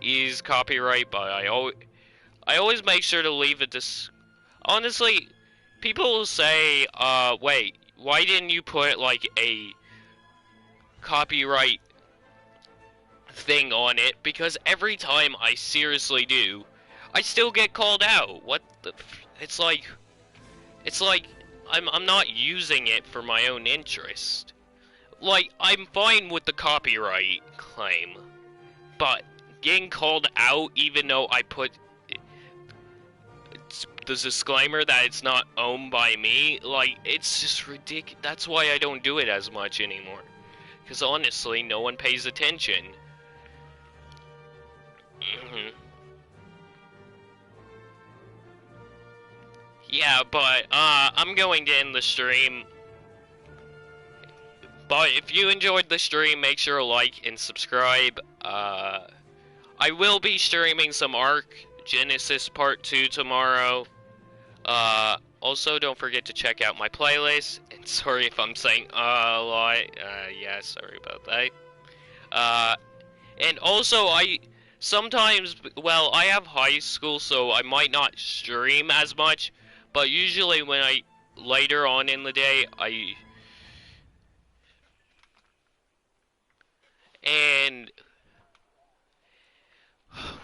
is copyright, but I always make sure to leave it honestly, people will say, wait, why didn't you put, like, a copyright thing on it? Because every time I seriously do, I still get called out. What the it's like I'm not using it for my own interest. Like, I'm fine with the copyright claim, but getting called out even though I put the disclaimer that it's not owned by me, like, it's just ridiculous. That's why I don't do it as much anymore, because honestly, no one pays attention. Yeah, but I'm going to end the stream. But if you enjoyed the stream, make sure to like and subscribe. I will be streaming some Ark Genesis Part 2 tomorrow. Also, don't forget to check out my playlist. And sorry if I'm saying a lot. Yeah, sorry about that. And also, I sometimes, well, I have high school, so I might not stream as much. But usually, when later on in the day, and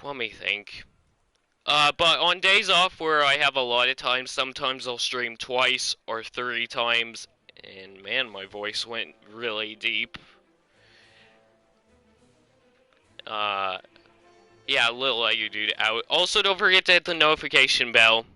let me think. But on days off where I have a lot of time, sometimes I'll stream twice or 3 times. And man, my voice went really deep. Yeah, Littlelegudude out. Also, don't forget to hit the notification bell.